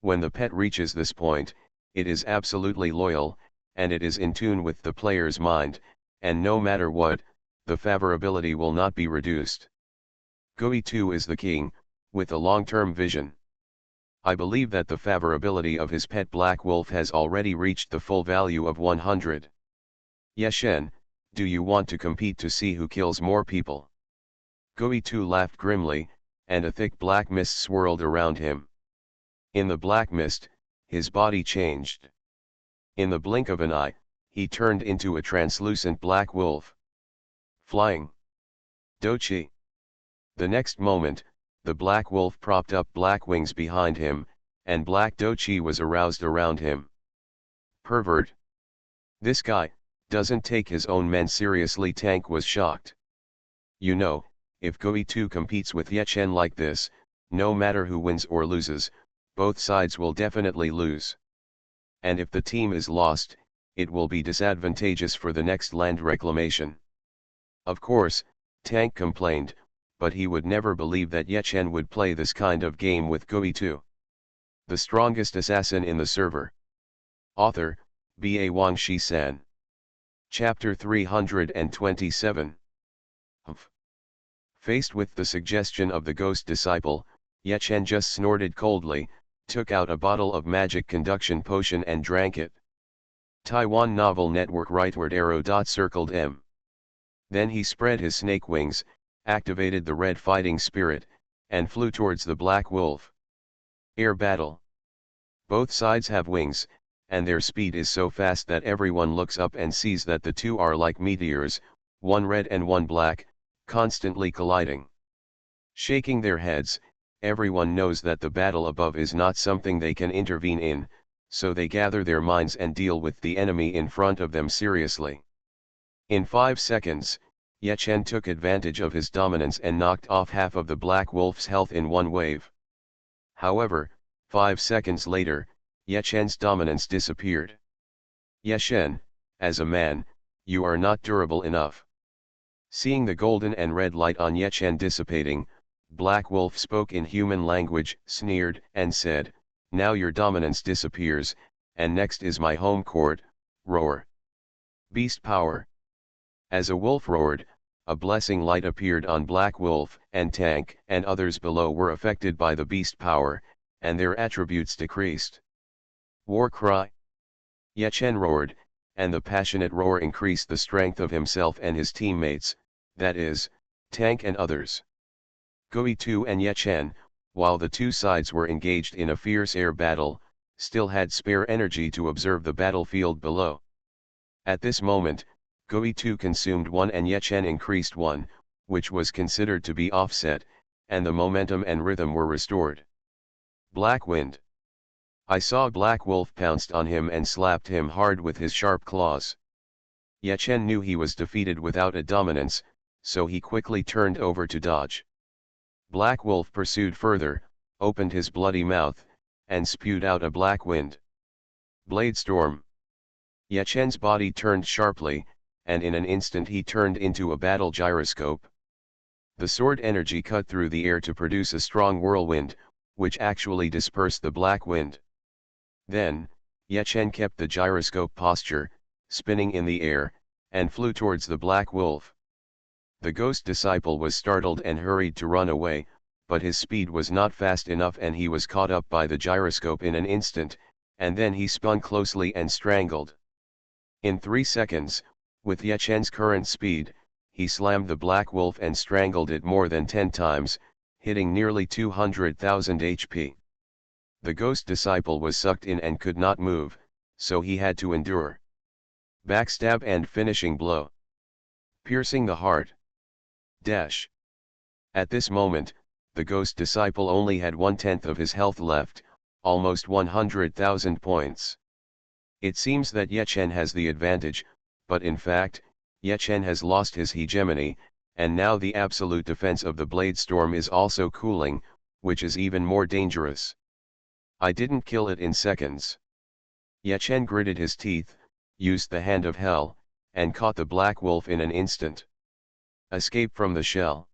Speaker 1: When the pet reaches this point, it is absolutely loyal, and it is in tune with the player's mind, and no matter what, the favorability will not be reduced. Gui 2 is the king, with a long-term vision. I believe that the favorability of his pet Black Wolf has already reached the full value of 100. Yechen, do you want to compete to see who kills more people? Gui 2 laughed grimly, and a thick black mist swirled around him. In the black mist, his body changed. In the blink of an eye, he turned into a translucent black wolf. Flying. Dochi. The next moment, the black wolf propped up black wings behind him, and black Dochi was aroused around him. Pervert. This guy doesn't take his own men seriously. Tank was shocked. You know, if Goitu competes with Yechen like this, no matter who wins or loses, both sides will definitely lose. And if the team is lost, it will be disadvantageous for the next land reclamation. Of course, Tank complained, but he would never believe that Yechen would play this kind of game with Goitu. The strongest assassin in the server. Author, B.A. Wang Shi-san. Chapter 327. Faced with the suggestion of the ghost disciple, Yechen just snorted coldly, took out a bottle of magic conduction potion and drank it. Taiwan Novel Network rightward arrow dot circled M. Then he spread his snake wings, activated the red fighting spirit, and flew towards the black wolf. Air battle. Both sides have wings, and their speed is so fast that everyone looks up and sees that the two are like meteors, one red and one black, constantly colliding. Shaking their heads, everyone knows that the battle above is not something they can intervene in, so they gather their minds and deal with the enemy in front of them seriously. In 5 seconds, Yechen took advantage of his dominance and knocked off half of the black wolf's health in one wave. However, 5 seconds later, Yechen's dominance disappeared. Yechen, as a man, you are not durable enough. Seeing the golden and red light on Yechen dissipating, Black Wolf spoke in human language, sneered, and said, "Now your dominance disappears, and next is my home court, roar. Beast power." As a wolf roared, a blessing light appeared on Black Wolf, and Tank and others below were affected by the beast power, and their attributes decreased. War cry. Yechen roared, and the passionate roar increased the strength of himself and his teammates, that is, Tank and others. Goitu and Yechen, while the two sides were engaged in a fierce air battle, still had spare energy to observe the battlefield below. At this moment, Goitu consumed 1 and Yechen increased 1, which was considered to be offset, and the momentum and rhythm were restored. Black Wind. I saw Black Wolf pounced on him and slapped him hard with his sharp claws. Yechen knew he was defeated without a dominance, so he quickly turned over to dodge. Black Wolf pursued further, opened his bloody mouth, and spewed out a black wind. Blade Storm. Yechen's body turned sharply, and in an instant he turned into a battle gyroscope. The sword energy cut through the air to produce a strong whirlwind, which actually dispersed the black wind. Then, Yechen kept the gyroscope posture, spinning in the air, and flew towards the black wolf. The ghost disciple was startled and hurried to run away, but his speed was not fast enough and he was caught up by the gyroscope in an instant, and then he spun closely and strangled. In 3 seconds, with Yechen's current speed, he slammed the black wolf and strangled it more than 10 times, hitting nearly 200,000 HP. The ghost disciple was sucked in and could not move, so he had to endure. Backstab and finishing blow. Piercing the heart. Dash. At this moment, the ghost disciple only had 1/10 of his health left, almost 100,000 points. It seems that Yechen has the advantage, but in fact, Yechen has lost his hegemony, and now the absolute defense of the Blade Storm is also cooling, which is even more dangerous. I didn't kill it in seconds. Yechen gritted his teeth, used the Hand of Hell, and caught the black wolf in an instant. Escape from the shell.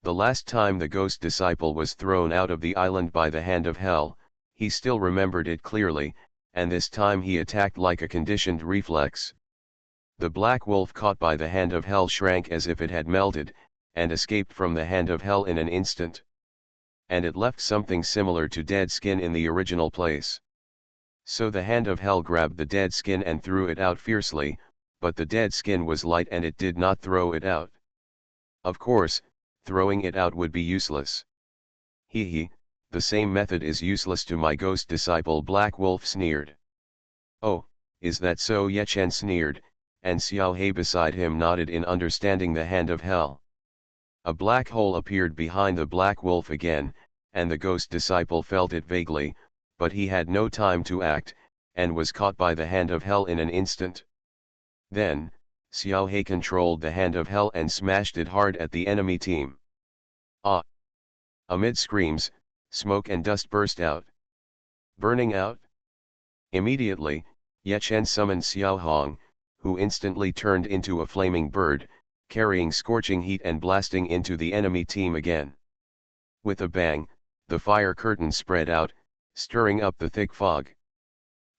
Speaker 1: The last time the ghost disciple was thrown out of the island by the Hand of Hell, he still remembered it clearly, and this time he attacked like a conditioned reflex. The black wolf caught by the Hand of Hell shrank as if it had melted, and escaped from the Hand of Hell in an instant. And it left something similar to dead skin in the original place. So the Hand of Hell grabbed the dead skin and threw it out fiercely, but the dead skin was light and it did not throw it out. Of course, throwing it out would be useless. Hee, the same method is useless to my ghost disciple, Black Wolf sneered. Oh, is that so? Ye Chen sneered, and Xiao He beside him nodded in understanding the hand of hell. A black hole appeared behind the black wolf again, and the ghost disciple felt it vaguely, but he had no time to act, and was caught by the hand of hell in an instant. Then, Xiao He controlled the hand of hell and smashed it hard at the enemy team. Ah! Amid screams, smoke and dust burst out. Burning out? Immediately, Ye Chen summoned Xiao Hong, who instantly turned into a flaming bird, carrying scorching heat and blasting into the enemy team again. With a bang, the fire curtain spread out, stirring up the thick fog.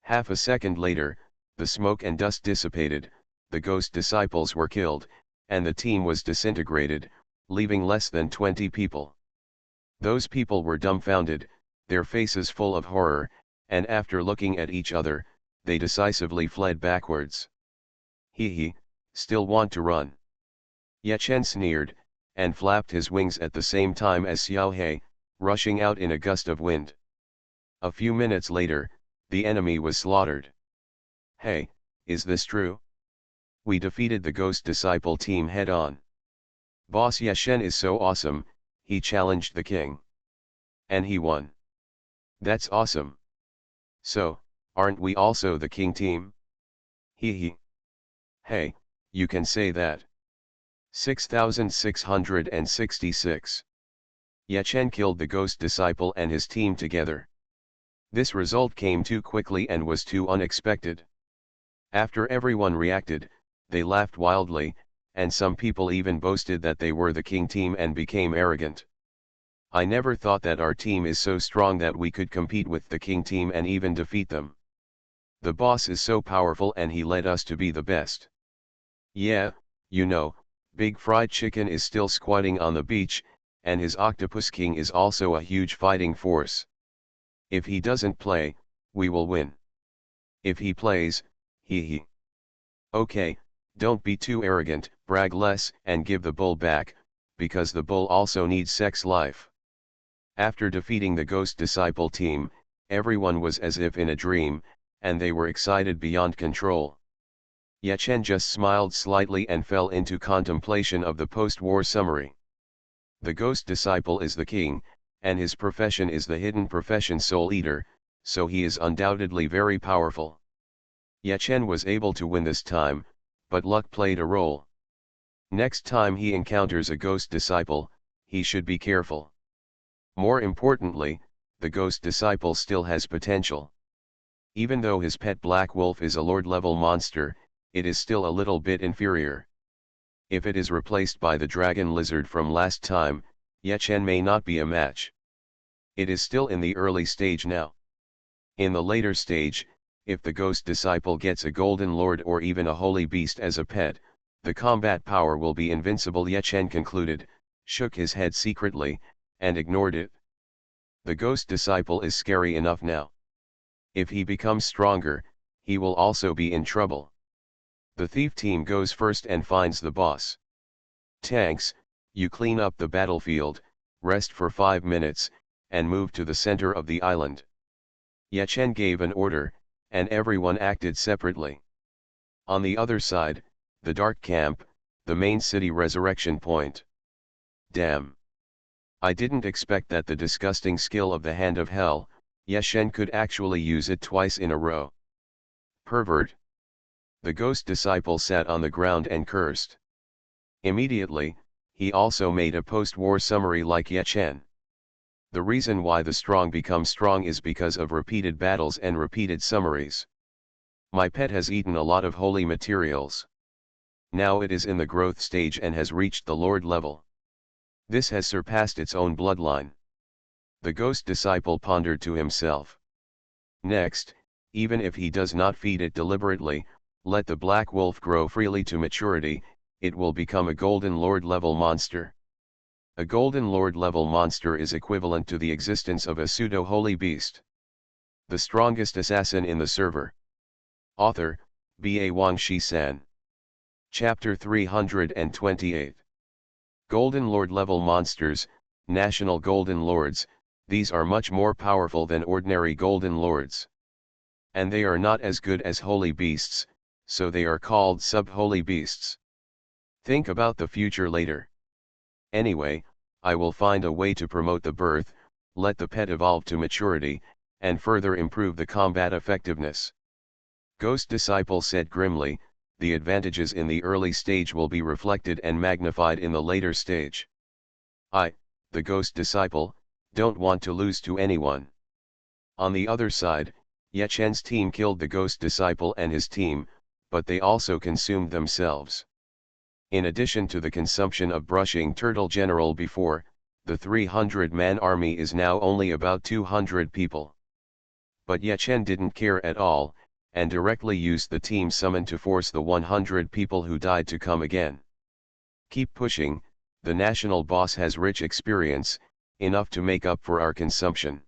Speaker 1: Half a second later, the smoke and dust dissipated, the ghost disciples were killed, and the team was disintegrated, leaving less than 20 people. Those people were dumbfounded, their faces full of horror, and after looking at each other, they decisively fled backwards. He, still want to run? Ye Chen sneered, and flapped his wings at the same time as Xiao He, rushing out in a gust of wind. A few minutes later, the enemy was slaughtered. Hey, is this true? We defeated the ghost disciple team head-on. Boss Ye Chen is so awesome, he challenged the king. And he won. That's awesome. So, aren't we also the king team? He. Hey, you can say that. 6666. Ye Chen killed the ghost disciple and his team together. This result came too quickly and was too unexpected. After everyone reacted, they laughed wildly, and some people even boasted that they were the king team and became arrogant. I never thought that our team is so strong that we could compete with the king team and even defeat them. The boss is so powerful and he led us to be the best. Yeah, you know, Big Fried Chicken is still squatting on the beach, and his Octopus King is also a huge fighting force. If he doesn't play, we will win. If he plays, he. Okay, don't be too arrogant, brag less, and give the bull back, because the bull also needs sex life. After defeating the ghost disciple team, everyone was as if in a dream, and they were excited beyond control. Ye Chen just smiled slightly and fell into contemplation of the post-war summary. The ghost disciple is the king, and his profession is the hidden profession Soul Eater, so he is undoubtedly very powerful. Ye Chen was able to win this time, but luck played a role. Next time he encounters a ghost disciple, he should be careful. More importantly, the ghost disciple still has potential. Even though his pet black wolf is a lord-level monster, it is still a little bit inferior. If it is replaced by the dragon lizard from last time, Ye Chen may not be a match. It is still in the early stage now. In the later stage, if the ghost disciple gets a golden lord or even a holy beast as a pet, the combat power will be invincible. Ye Chen concluded, shook his head secretly, and ignored it. The ghost disciple is scary enough now. If he becomes stronger, he will also be in trouble. The thief team goes first and finds the boss. Tanks, you clean up the battlefield, rest for 5 minutes, and move to the center of the island. Ye Chen gave an order, and everyone acted separately. On the other side, the dark camp, the main city resurrection point. Damn. I didn't expect that the disgusting skill of the Hand of Hell, Ye Chen could actually use it twice in a row. Pervert. The ghost disciple sat on the ground and cursed. Immediately, he also made a post-war summary like Ye Chen. The reason why the strong become strong is because of repeated battles and repeated summaries. My pet has eaten a lot of holy materials. Now it is in the growth stage and has reached the Lord level. This has surpassed its own bloodline. The ghost disciple pondered to himself. Next, even if he does not feed it deliberately, let the black wolf grow freely to maturity, it will become a golden lord level monster. A golden lord level monster is equivalent to the existence of a pseudo-holy beast. The strongest assassin in the server. Author, B.A. Wang Shi-san. Chapter 328. Golden Lord level monsters, national golden lords, these are much more powerful than ordinary golden lords. And they are not as good as holy beasts, so they are called sub-holy beasts. Think about the future later. Anyway, I will find a way to promote the birth, let the pet evolve to maturity, and further improve the combat effectiveness. Ghost Disciple said grimly, the advantages in the early stage will be reflected and magnified in the later stage. I, the Ghost Disciple, don't want to lose to anyone. On the other side, Ye Chen's team killed the Ghost Disciple and his team, but they also consumed themselves. In addition to the consumption of brushing Turtle General before, the 300-man army is now only about 200 people. But Ye Chen didn't care at all, and directly used the team summon to force the 100 people who died to come again. Keep pushing, the national boss has rich experience, enough to make up for our consumption.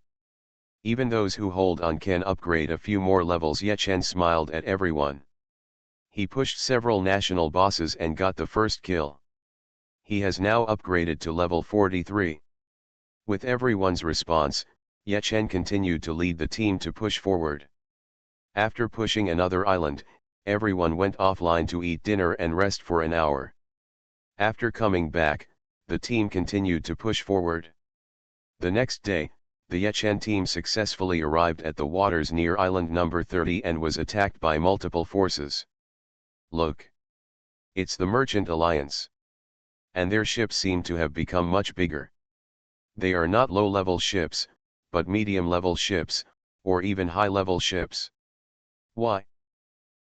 Speaker 1: Even those who hold on can upgrade a few more levels. Ye Chen smiled at everyone. He pushed several national bosses and got the first kill. He has now upgraded to level 43. With everyone's response, Ye Chen continued to lead the team to push forward. After pushing another island, everyone went offline to eat dinner and rest for an hour. After coming back, the team continued to push forward. The next day, the Ye Chen team successfully arrived at the waters near island number 30 and was attacked by multiple forces. Look! It's the Merchant Alliance. And their ships seem to have become much bigger. They are not low-level ships, but medium-level ships, or even high-level ships. Why?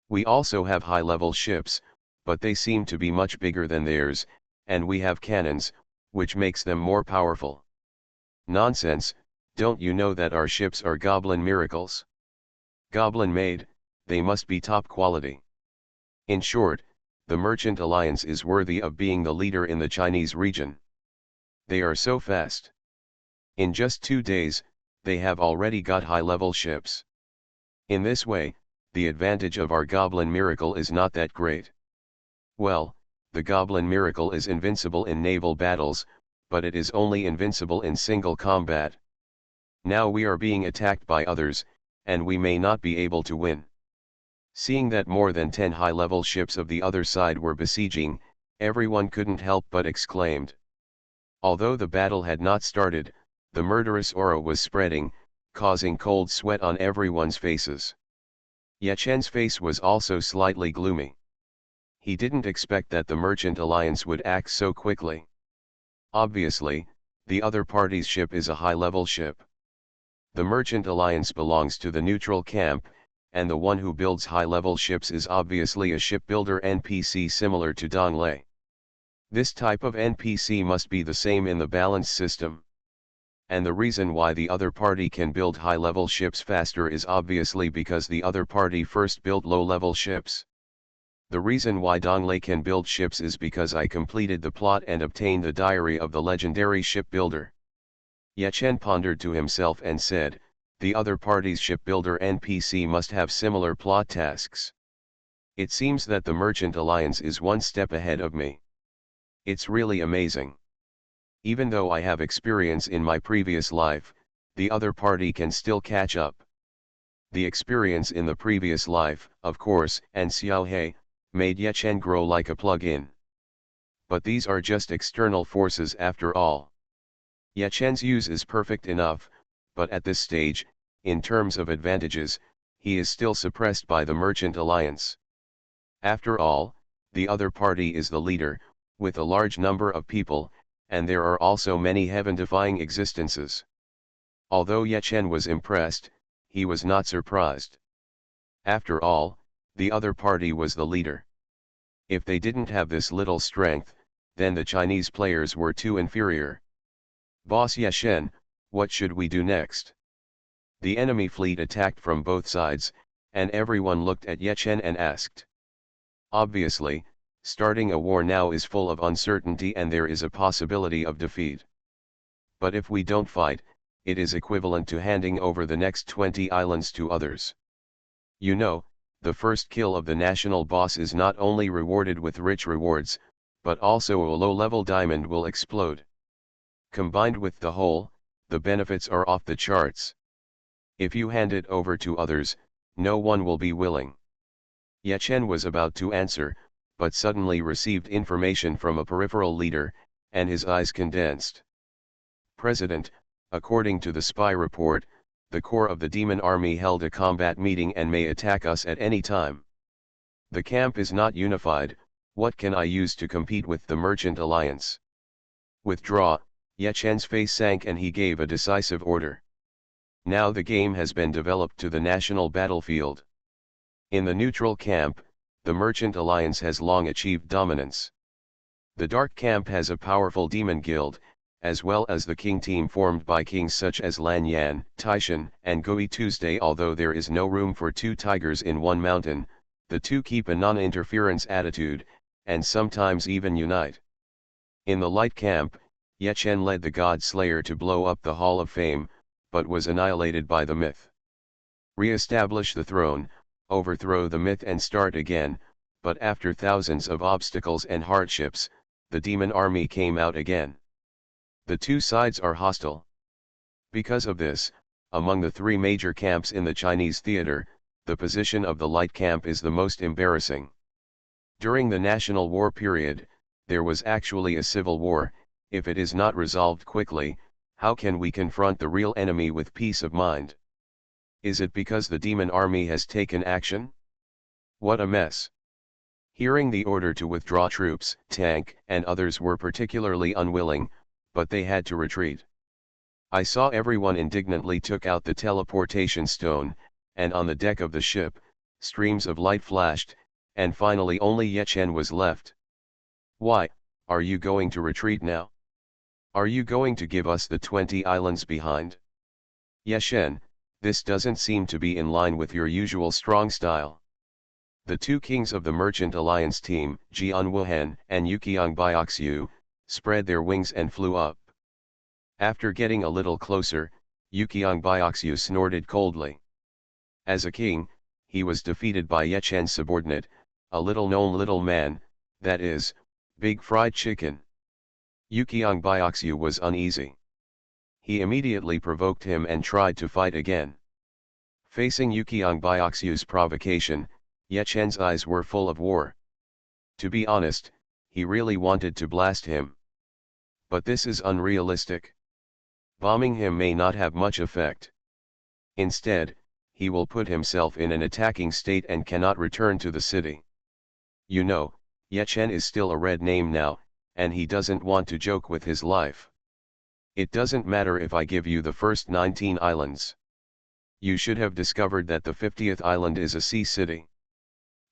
Speaker 1: We also have high-level ships, but they seem to be much bigger than theirs, and we have cannons, which makes them more powerful. Nonsense, don't you know that our ships are goblin miracles? Goblin-made, they must be top quality. In short, the Merchant Alliance is worthy of being the leader in the Chinese region. They are so fast. In just 2 days, they have already got high-level ships. In this way, the advantage of our Goblin Miracle is not that great. Well, the Goblin Miracle is invincible in naval battles, but it is only invincible in single combat. Now we are being attacked by others, and we may not be able to win. Seeing that more than 10 high-level ships of the other side were besieging, everyone couldn't help but exclaimed. Although the battle had not started, the murderous aura was spreading, causing cold sweat on everyone's faces. Ye Chen's face was also slightly gloomy. He didn't expect that the Merchant Alliance would act so quickly. Obviously, the other party's ship is a high-level ship. The Merchant Alliance belongs to the neutral camp, and the one who builds high-level ships is obviously a shipbuilder NPC similar to Dong Lei. This type of NPC must be the same in the balance system. And the reason why the other party can build high-level ships faster is obviously because the other party first built low-level ships. The reason why Dong Lei can build ships is because I completed the plot and obtained the diary of the legendary shipbuilder. Ye Chen pondered to himself and said, the other party's shipbuilder NPC must have similar plot tasks. It seems that the Merchant Alliance is one step ahead of me. It's really amazing. Even though I have experience in my previous life, the other party can still catch up. The experience in the previous life, of course, and Xiao He, made Ye Chen grow like a plug-in. But these are just external forces after all. Ye Chen's use is perfect enough, but at this stage, in terms of advantages, he is still suppressed by the Merchant Alliance. After all, the other party is the leader, with a large number of people, and there are also many heaven-defying existences. Although Ye Chen was impressed, he was not surprised. After all, the other party was the leader. If they didn't have this little strength, then the Chinese players were too inferior. Boss Ye Chen, what should we do next? The enemy fleet attacked from both sides, and everyone looked at Ye Chen and asked. Obviously, starting a war now is full of uncertainty and there is a possibility of defeat. But if we don't fight, it is equivalent to handing over the next 20 islands to others. You know, the first kill of the national boss is not only rewarded with rich rewards, but also a low-level diamond will explode. Combined with the whole, the benefits are off the charts. If you hand it over to others, no one will be willing. Ye Chen was about to answer, but suddenly received information from a peripheral leader, and his eyes condensed. President, according to the spy report, the core of the demon army held a combat meeting and may attack us at any time. The camp is not unified. What can I use to compete with the Merchant Alliance? Withdraw. Ye Chen's face sank and he gave a decisive order. Now the game has been developed to the national battlefield. In the neutral camp, the Merchant Alliance has long achieved dominance. The Dark Camp has a powerful demon guild, as well as the King team formed by kings such as Lan Yan, Taishan, and Gui Tuesday. Although there is no room for two tigers in one mountain, the two keep a non-interference attitude, and sometimes even unite. In the Light Camp, Ye Chen led the God Slayer to blow up the Hall of Fame, but was annihilated by the myth. Re-establish the throne, overthrow the myth and start again, but after thousands of obstacles and hardships, the demon army came out again. The two sides are hostile. Because of this, among the three major camps in the Chinese theater, the position of the Light Camp is the most embarrassing. During the National War period, there was actually a civil war. If it is not resolved quickly, how can we confront the real enemy with peace of mind? Is it because the demon army has taken action? What a mess! Hearing the order to withdraw troops, Tank and others were particularly unwilling, but they had to retreat. I saw everyone indignantly took out the teleportation stone, and on the deck of the ship, streams of light flashed, and finally only Ye Chen was left. Why, are you going to retreat now? Are you going to give us the 20 islands behind? Ye Chen, this doesn't seem to be in line with your usual strong style. The two kings of the Merchant Alliance team, Jian Wuhan and Yuqiang Bioxiu, spread their wings and flew up. After getting a little closer, Yuqiang Bioxiu snorted coldly. As a king, he was defeated by Ye Chen's subordinate, a little-known little man, that is, Big Fried Chicken. Yuqiang Bioxiu was uneasy. He immediately provoked him and tried to fight again. Facing Yuqiang Bioxiu's provocation, Ye Chen's eyes were full of war. To be honest, he really wanted to blast him. But this is unrealistic. Bombing him may not have much effect. Instead, he will put himself in an attacking state and cannot return to the city. You know, Ye Chen is still a red name now, and he doesn't want to joke with his life. It doesn't matter if I give you the first 19 islands. You should have discovered that the 50th island is a sea city.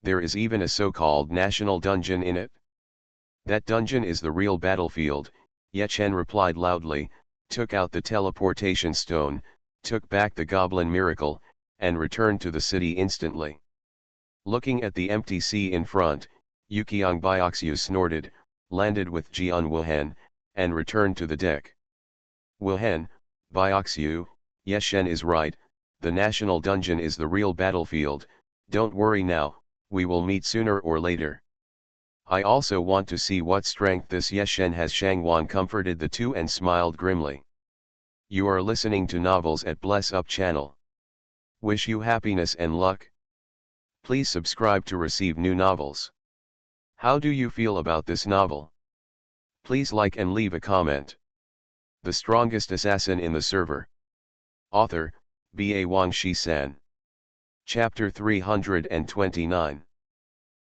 Speaker 1: There is even a so-called national dungeon in it. That dungeon is the real battlefield, Ye Chen replied loudly, took out the teleportation stone, took back the goblin miracle, and returned to the city instantly. Looking at the empty sea in front, Yuqiang Bioxiu snorted, landed with Jian Wuhan, and returned to the deck. Wuhan, Bioxiu, Ye Chen is right, the national dungeon is the real battlefield. Don't worry now, we will meet sooner or later. I also want to see what strength this Ye Chen has. Shangwan comforted the two and smiled grimly. You are listening to Novels at Bless Up channel. Wish you happiness and luck. Please subscribe to receive new novels. How do you feel about this novel? Please like and leave a comment. The strongest assassin in the server. Author, B.A. Wang Shi-san. Chapter 329.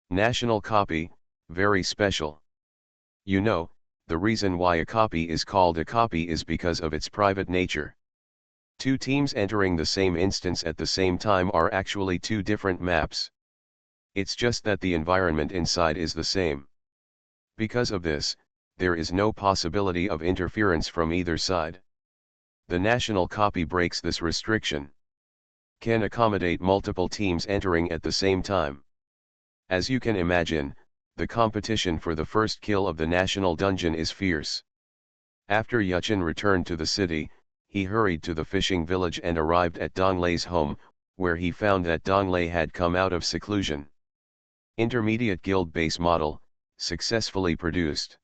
Speaker 1: National copy, very special. You know, the reason why a copy is called a copy is because of its private nature. Two teams entering the same instance at the same time are actually two different maps. It's just that the environment inside is the same. Because of this, there is no possibility of interference from either side. The national copy breaks this restriction. Can accommodate multiple teams entering at the same time. As you can imagine, the competition for the first kill of the national dungeon is fierce. After Ye Chen returned to the city, he hurried to the fishing village and arrived at Donglei's home, where he found that Donglei had come out of seclusion. Intermediate guild base model, successfully produced.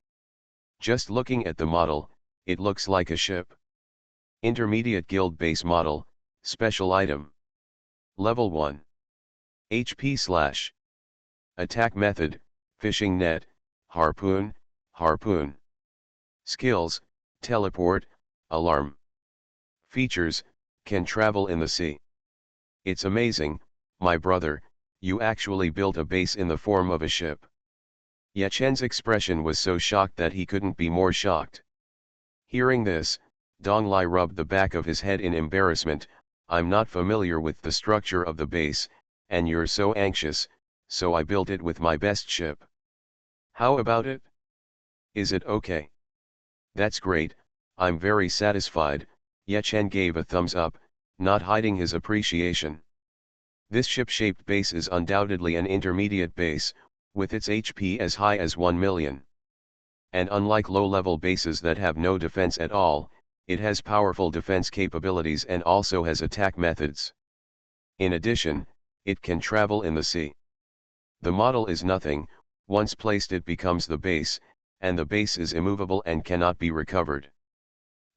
Speaker 1: Just looking at the model, it looks like a ship. Intermediate guild base model, special item. Level 1. HP slash. Attack method, fishing net, harpoon, harpoon. Skills, teleport, alarm. Features, can travel in the sea. It's amazing, my brother, you actually built a base in the form of a ship. Yachen's expression was so shocked that he couldn't be more shocked. Hearing this, Donglai rubbed the back of his head in embarrassment. I'm not familiar with the structure of the base, and you're so anxious, so I built it with my best ship. How about it? Is it okay? That's great, I'm very satisfied, Yachen gave a thumbs up, not hiding his appreciation. This ship-shaped base is undoubtedly an intermediate base, with its HP as high as 1 million. And unlike low-level bases that have no defense at all, it has powerful defense capabilities and also has attack methods. In addition, it can travel in the sea. The model is nothing, once placed it becomes the base, and the base is immovable and cannot be recovered.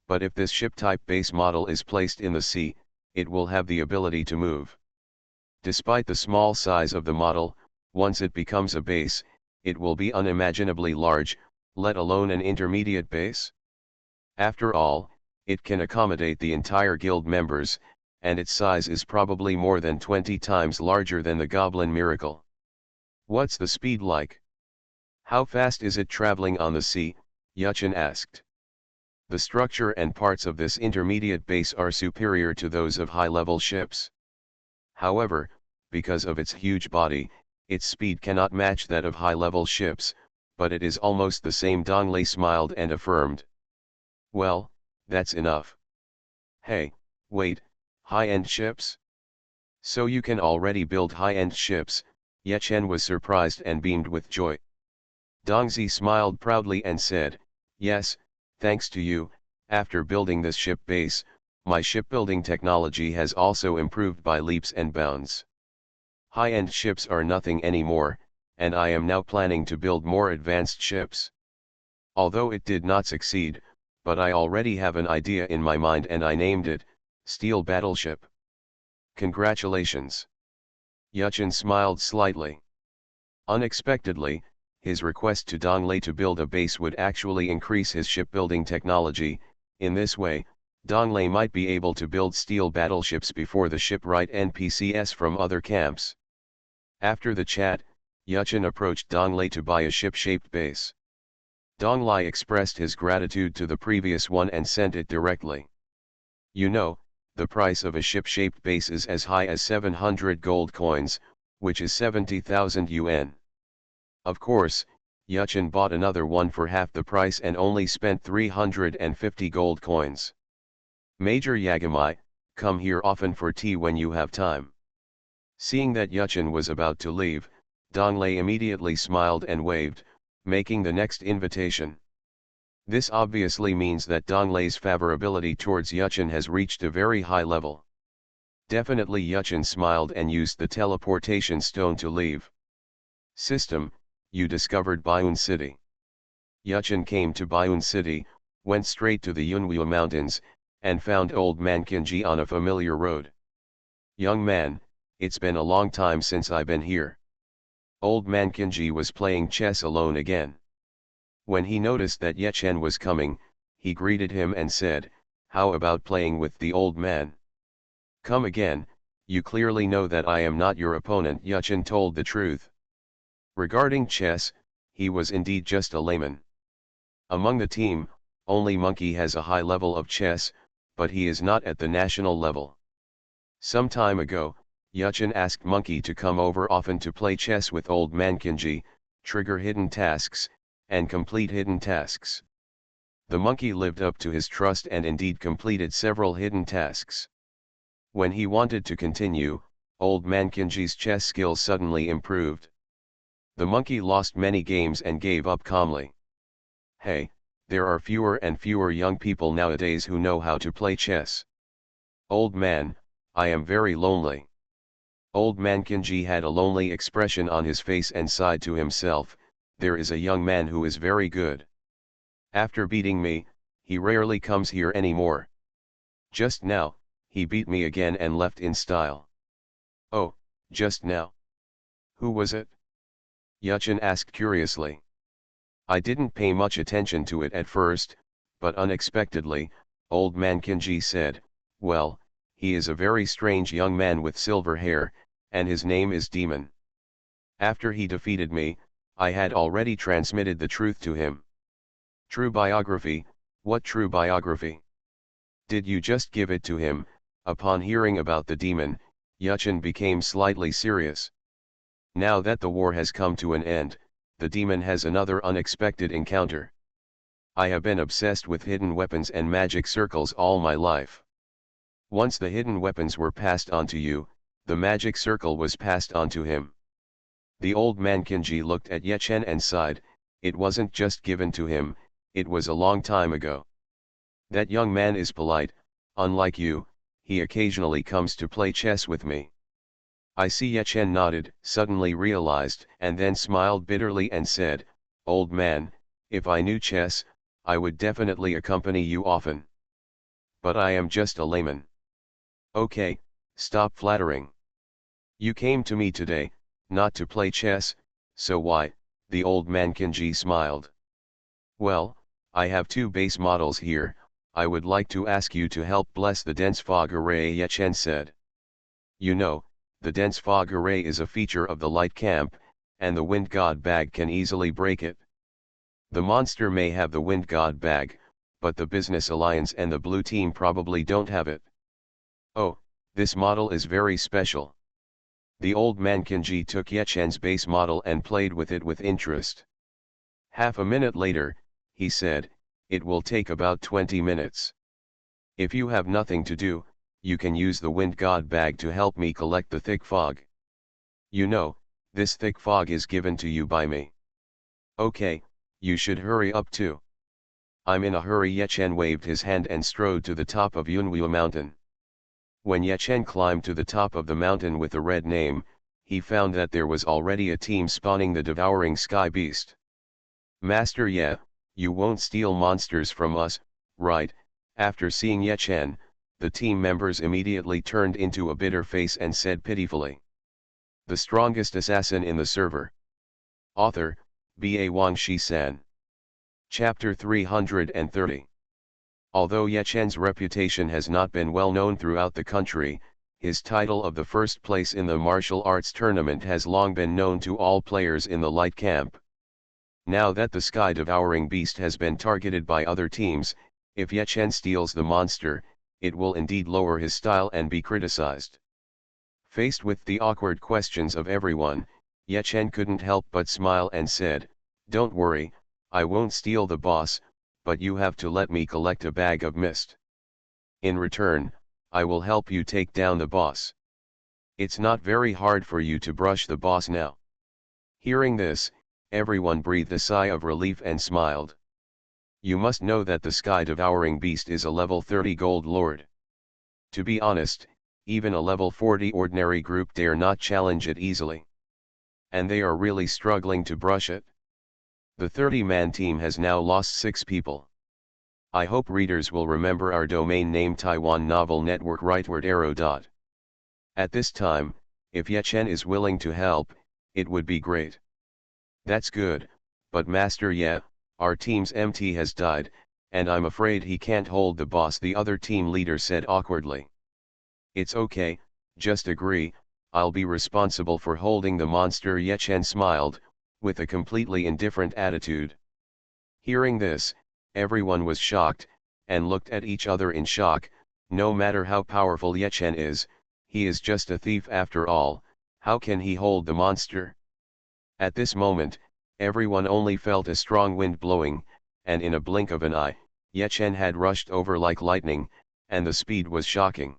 Speaker 1: But if this ship-type base model is placed in the sea, it will have the ability to move. Despite the small size of the model, once it becomes a base, it will be unimaginably large, let alone an intermediate base. After all, it can accommodate the entire guild members, and its size is probably more than 20 times larger than the Goblin Miracle. What's the speed like? How fast is it traveling on the sea? Yachen asked. The structure and parts of this intermediate base are superior to those of high-level ships. However, because of its huge body, its speed cannot match that of high-level ships, but it is almost the same. Donglai smiled and affirmed. Well, that's enough. Hey, wait, high-end ships? So you can already build high-end ships? Yachen was surprised and beamed with joy. Dongzi smiled proudly and said, yes, thanks to you, after building this ship base, my shipbuilding technology has also improved by leaps and bounds. High-end ships are nothing anymore, and I am now planning to build more advanced ships. Although it did not succeed, but I already have an idea in my mind and I named it, Steel Battleship. Congratulations. Yachen smiled slightly. Unexpectedly, his request to Donglai to build a base would actually increase his shipbuilding technology. In this way, Donglai might be able to build steel battleships before the shipwright NPCs from other camps. After the chat, Yachen approached Donglai to buy a ship-shaped base. Donglai expressed his gratitude to the previous one and sent it directly. You know, the price of a ship-shaped base is as high as 700 gold coins, which is 70,000 yuan. Of course, Yachen bought another one for half the price and only spent 350 gold coins. Major Yagamai, come here often for tea when you have time. Seeing that Yachen was about to leave, Donglai immediately smiled and waved, making the next invitation. This obviously means that Donglai's favorability towards Yachen has reached a very high level. Definitely. Yachen smiled and used the teleportation stone to leave. System, you discovered Bayun City. Yachen came to Bayun City, went straight to the Yunwu Mountains, and found old man Kinji on a familiar road. Young man, it's been a long time since I've been here. Old man Kinji was playing chess alone again. When he noticed that Yachen was coming, he greeted him and said, how about playing with the old man? Come again, you clearly know that I am not your opponent. Yachen told the truth. Regarding chess, he was indeed just a layman. Among the team, only Monkey has a high level of chess, but he is not at the national level. Some time ago, Yachen asked Monkey to come over often to play chess with old man Kinji, trigger hidden tasks, and complete hidden tasks. The monkey lived up to his trust and indeed completed several hidden tasks. When he wanted to continue, old man Kinji's chess skills suddenly improved. The monkey lost many games and gave up calmly. Hey, there are fewer and fewer young people nowadays who know how to play chess. Old man, I am very lonely. Old man Kinji had a lonely expression on his face and sighed to himself, there is a young man who is very good. After beating me, he rarely comes here anymore. Just now, he beat me again and left in style. Oh, just now. Who was it? Yuchen asked curiously. I didn't pay much attention to it at first, but unexpectedly, old man Kinji said, well, he is a very strange young man with silver hair, and his name is Demon. After he defeated me, I had already transmitted the truth to him. True biography, what true biography? Did you just give it to him? Upon hearing about the demon, Yuchen became slightly serious. Now that the war has come to an end, the demon has another unexpected encounter. I have been obsessed with hidden weapons and magic circles all my life. Once the hidden weapons were passed on to you, the magic circle was passed on to him. The old man Kinji looked at Yechen and sighed, it wasn't just given to him, it was a long time ago. That young man is polite, unlike you, he occasionally comes to play chess with me. I see. Yechen nodded, suddenly realized, and then smiled bitterly and said, old man, if I knew chess, I would definitely accompany you often. But I am just a layman. Okay, stop flattering. You came to me today, not to play chess, so why? The old man Kinji smiled. Well, I have two base models here, I would like to ask you to help bless the dense fog array, Yechen said. You know, the dense fog array is a feature of the light camp, and the wind god bag can easily break it. The monster may have the wind god bag, but the business alliance and the blue team probably don't have it. Oh, this model is very special. The old man Kinji took Yechen's base model and played with it with interest. Half a minute later, he said, it will take about 20 minutes. If you have nothing to do, you can use the wind god bag to help me collect the thick fog. You know, this thick fog is given to you by me. Okay, you should hurry up too. I'm in a hurry. Yechen waved his hand and strode to the top of Yunwu mountain. When Yechen climbed to the top of the mountain with the red name, he found that there was already a team spawning the devouring sky beast. Master Ye, you won't steal monsters from us, right? After seeing Yechen, the team members immediately turned into a bitter face and said pitifully. The strongest assassin in the server. Author, B.A. Wang Shi-san. Chapter 330. Although Yechen's reputation has not been well known throughout the country, his title of the first place in the martial arts tournament has long been known to all players in the light camp. Now that the sky-devouring beast has been targeted by other teams, if Yechen steals the monster, it will indeed lower his style and be criticized. Faced with the awkward questions of everyone, Yechen couldn't help but smile and said, don't worry, I won't steal the boss, but you have to let me collect a bag of mist. In return, I will help you take down the boss. It's not very hard for you to brush the boss now. Hearing this, everyone breathed a sigh of relief and smiled. You must know that the sky-devouring beast is a level 30 gold lord. To be honest, even a level 40 ordinary group dare not challenge it easily. And they are really struggling to brush it. The 30-man team has now lost 6 people. I hope readers will remember our domain name Taiwan Novel Network rightward arrow. At this time, if Yechen is willing to help, it would be great. That's good, but Master Ye, our team's MT has died, and I'm afraid he can't hold the boss, the other team leader said awkwardly. It's okay, just agree, I'll be responsible for holding the monster. Yechen smiled, with a completely indifferent attitude. Hearing this, everyone was shocked, and looked at each other in shock. No matter how powerful Yechen is, he is just a thief after all. How can he hold the monster? At this moment, everyone only felt a strong wind blowing, and in a blink of an eye, Yechen had rushed over like lightning, and the speed was shocking.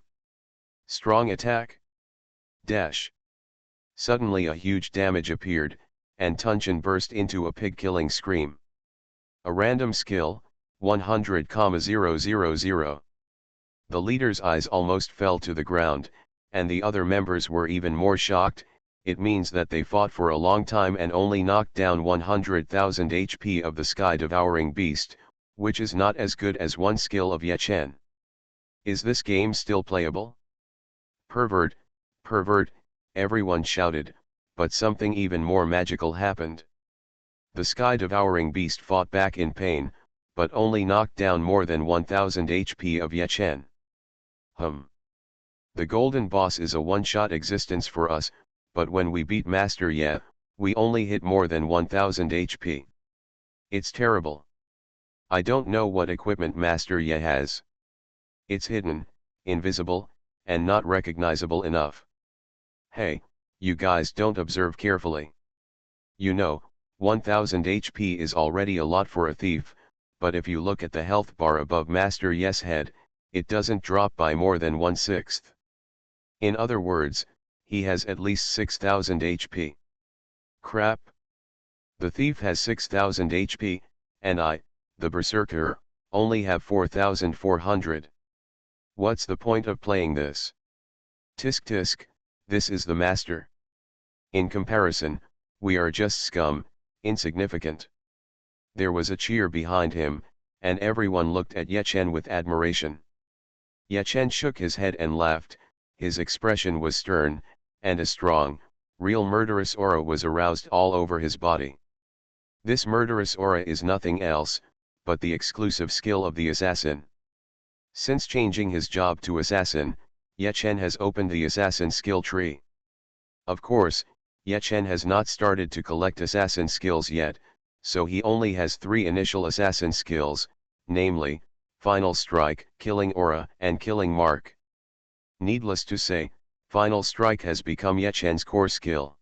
Speaker 1: Strong attack. Dash. Suddenly a huge damage appeared, and Tunchen burst into a pig-killing scream. A random skill, 100,000. The leader's eyes almost fell to the ground, and the other members were even more shocked. It means that they fought for a long time and only knocked down 100,000 HP of the sky-devouring beast, which is not as good as one skill of Yechen. Is this game still playable? Pervert, pervert, everyone shouted, but something even more magical happened. The sky-devouring beast fought back in pain, but only knocked down more than 1000 HP of Ye Chen. The golden boss is a one-shot existence for us, but when we beat Master Ye, we only hit more than 1000 HP. It's terrible. I don't know what equipment Master Ye has. It's hidden, invisible, and not recognizable enough. Hey, you guys don't observe carefully. You know, 1000 HP is already a lot for a thief, but if you look at the health bar above Master Ye's head, it doesn't drop by more than 1/6. In other words, he has at least 6000 HP. Crap. The thief has 6000 HP, and I, the berserker, only have 4400. What's the point of playing this? Tisk tisk, this is the master. In comparison, we are just scum, insignificant. There was a cheer behind him, and everyone looked at Ye Chen with admiration. Ye Chen shook his head and laughed. His expression was stern, and a strong, real murderous aura was aroused all over his body. This murderous aura is nothing else, but the exclusive skill of the assassin. Since changing his job to assassin, Ye Chen has opened the assassin skill tree. Of course, Ye Chen has not started to collect assassin skills yet, so he only has 3 initial assassin skills, namely, Final Strike, Killing Aura, and Killing Mark. Needless to say, Final Strike has become Ye Chen's core skill.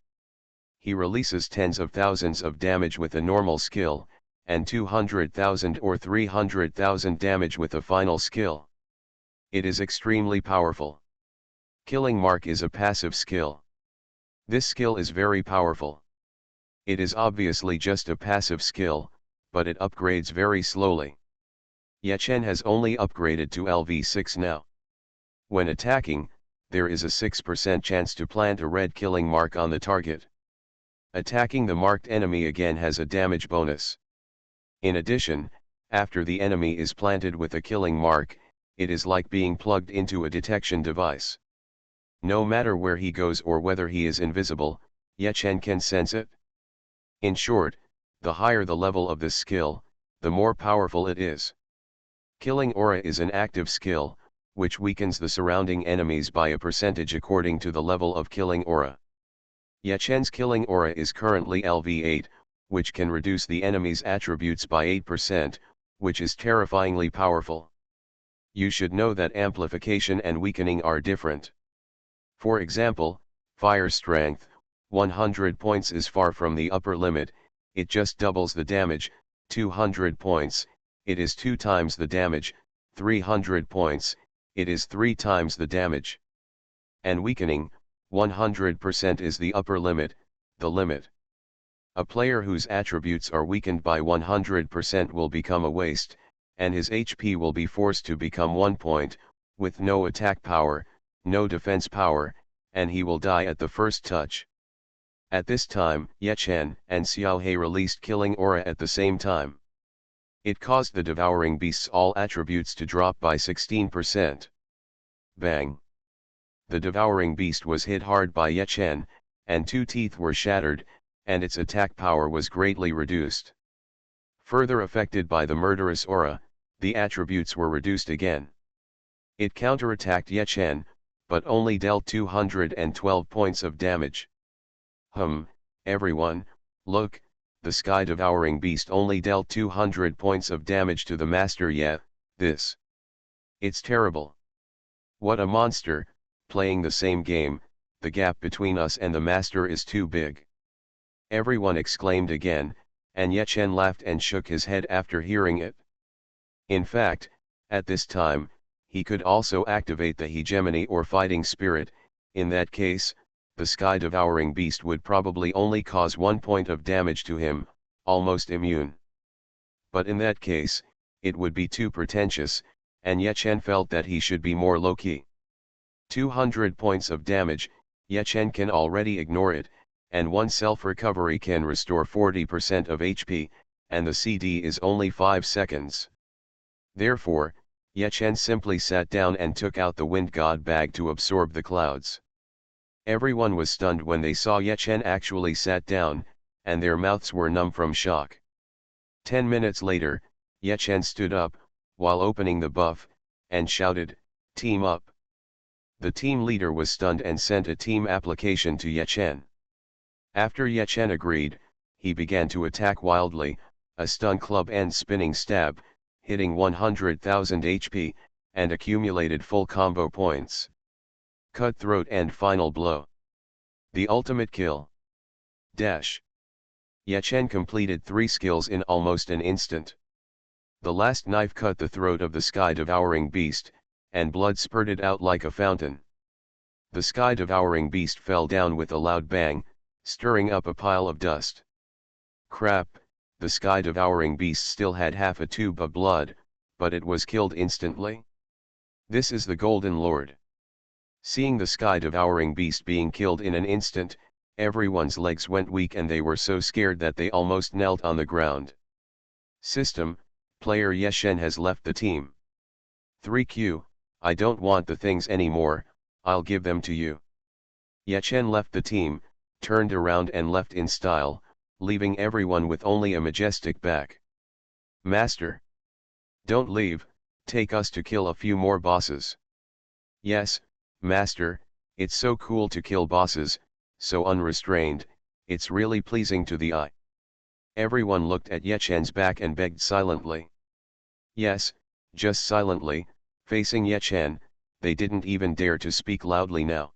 Speaker 1: He releases tens of thousands of damage with a normal skill, and 200,000 or 300,000 damage with a final skill. It is extremely powerful. Killing Mark is a passive skill. This skill is very powerful. It is obviously just a passive skill, but it upgrades very slowly. Ye Chen has only upgraded to LV6 now. When attacking, there is a 6% chance to plant a red killing mark on the target. Attacking the marked enemy again has a damage bonus. In addition, after the enemy is planted with a killing mark, it is like being plugged into a detection device. No matter where he goes or whether he is invisible, Ye Chen can sense it. In short, the higher the level of this skill, the more powerful it is. Killing Aura is an active skill, which weakens the surrounding enemies by a percentage according to the level of Killing Aura. Ye Chen's Killing Aura is currently LV8, which can reduce the enemy's attributes by 8%, which is terrifyingly powerful. You should know that amplification and weakening are different. For example, Fire Strength, 100 points is far from the upper limit, it just doubles the damage. 200 points, it is 2 times the damage. 300 points, it is 3 times the damage. And weakening, 100% is the upper limit, the limit. A player whose attributes are weakened by 100% will become a waste, and his HP will be forced to become 1 point, with no attack power, no defense power, and he will die at the first touch. At this time, Ye Chen and Xiao He released Killing Aura at the same time. It caused the devouring beast's all attributes to drop by 16%. Bang! The devouring beast was hit hard by Ye Chen, and 2 teeth were shattered, and its attack power was greatly reduced. Further affected by the murderous aura, the attributes were reduced again. It counterattacked Ye Chen, but only dealt 212 points of damage. Everyone, look, the sky-devouring beast only dealt 200 points of damage to the Master Ye, it's terrible. What a monster, playing the same game, the gap between us and the Master is too big. Everyone exclaimed again, and Ye Chen laughed and shook his head after hearing it. In fact, at this time, he could also activate the hegemony or fighting spirit. In that case, the sky-devouring beast would probably only cause 1 point of damage to him, almost immune. But in that case, it would be too pretentious, and Ye Chen felt that he should be more low-key. 200 points of damage, Ye Chen can already ignore it, and one self-recovery can restore 40% of HP, and the CD is only 5 seconds. Therefore, Ye Chen simply sat down and took out the Wind God bag to absorb the clouds. Everyone was stunned when they saw Ye Chen actually sat down, and their mouths were numb from shock. 10 minutes later, Ye Chen stood up, while opening the buff, and shouted, "Team up." The team leader was stunned and sent a team application to Ye Chen. After Ye Chen agreed, he began to attack wildly, a stun club and spinning stab, hitting 100,000 HP, and accumulated full combo points. Cutthroat and final blow. The ultimate kill. Dash. Ye Chen completed 3 skills in almost an instant. The last knife cut the throat of the sky-devouring beast, and blood spurted out like a fountain. The sky-devouring beast fell down with a loud bang, stirring up a pile of dust. Crap, the sky-devouring beast still had half a tube of blood, but it was killed instantly. This is the Golden Lord. Seeing the sky-devouring beast being killed in an instant, everyone's legs went weak and they were so scared that they almost knelt on the ground. System, player Ye Chen has left the team. 3Q, I don't want the things anymore, I'll give them to you. Ye Chen left the team, turned around and left in style, leaving everyone with only a majestic back. Master. Don't leave, take us to kill a few more bosses. Yes, Master, it's so cool to kill bosses, so unrestrained, it's really pleasing to the eye. Everyone looked at Ye Chen's back and begged silently. Yes, just silently, facing Ye Chen, they didn't even dare to speak loudly now.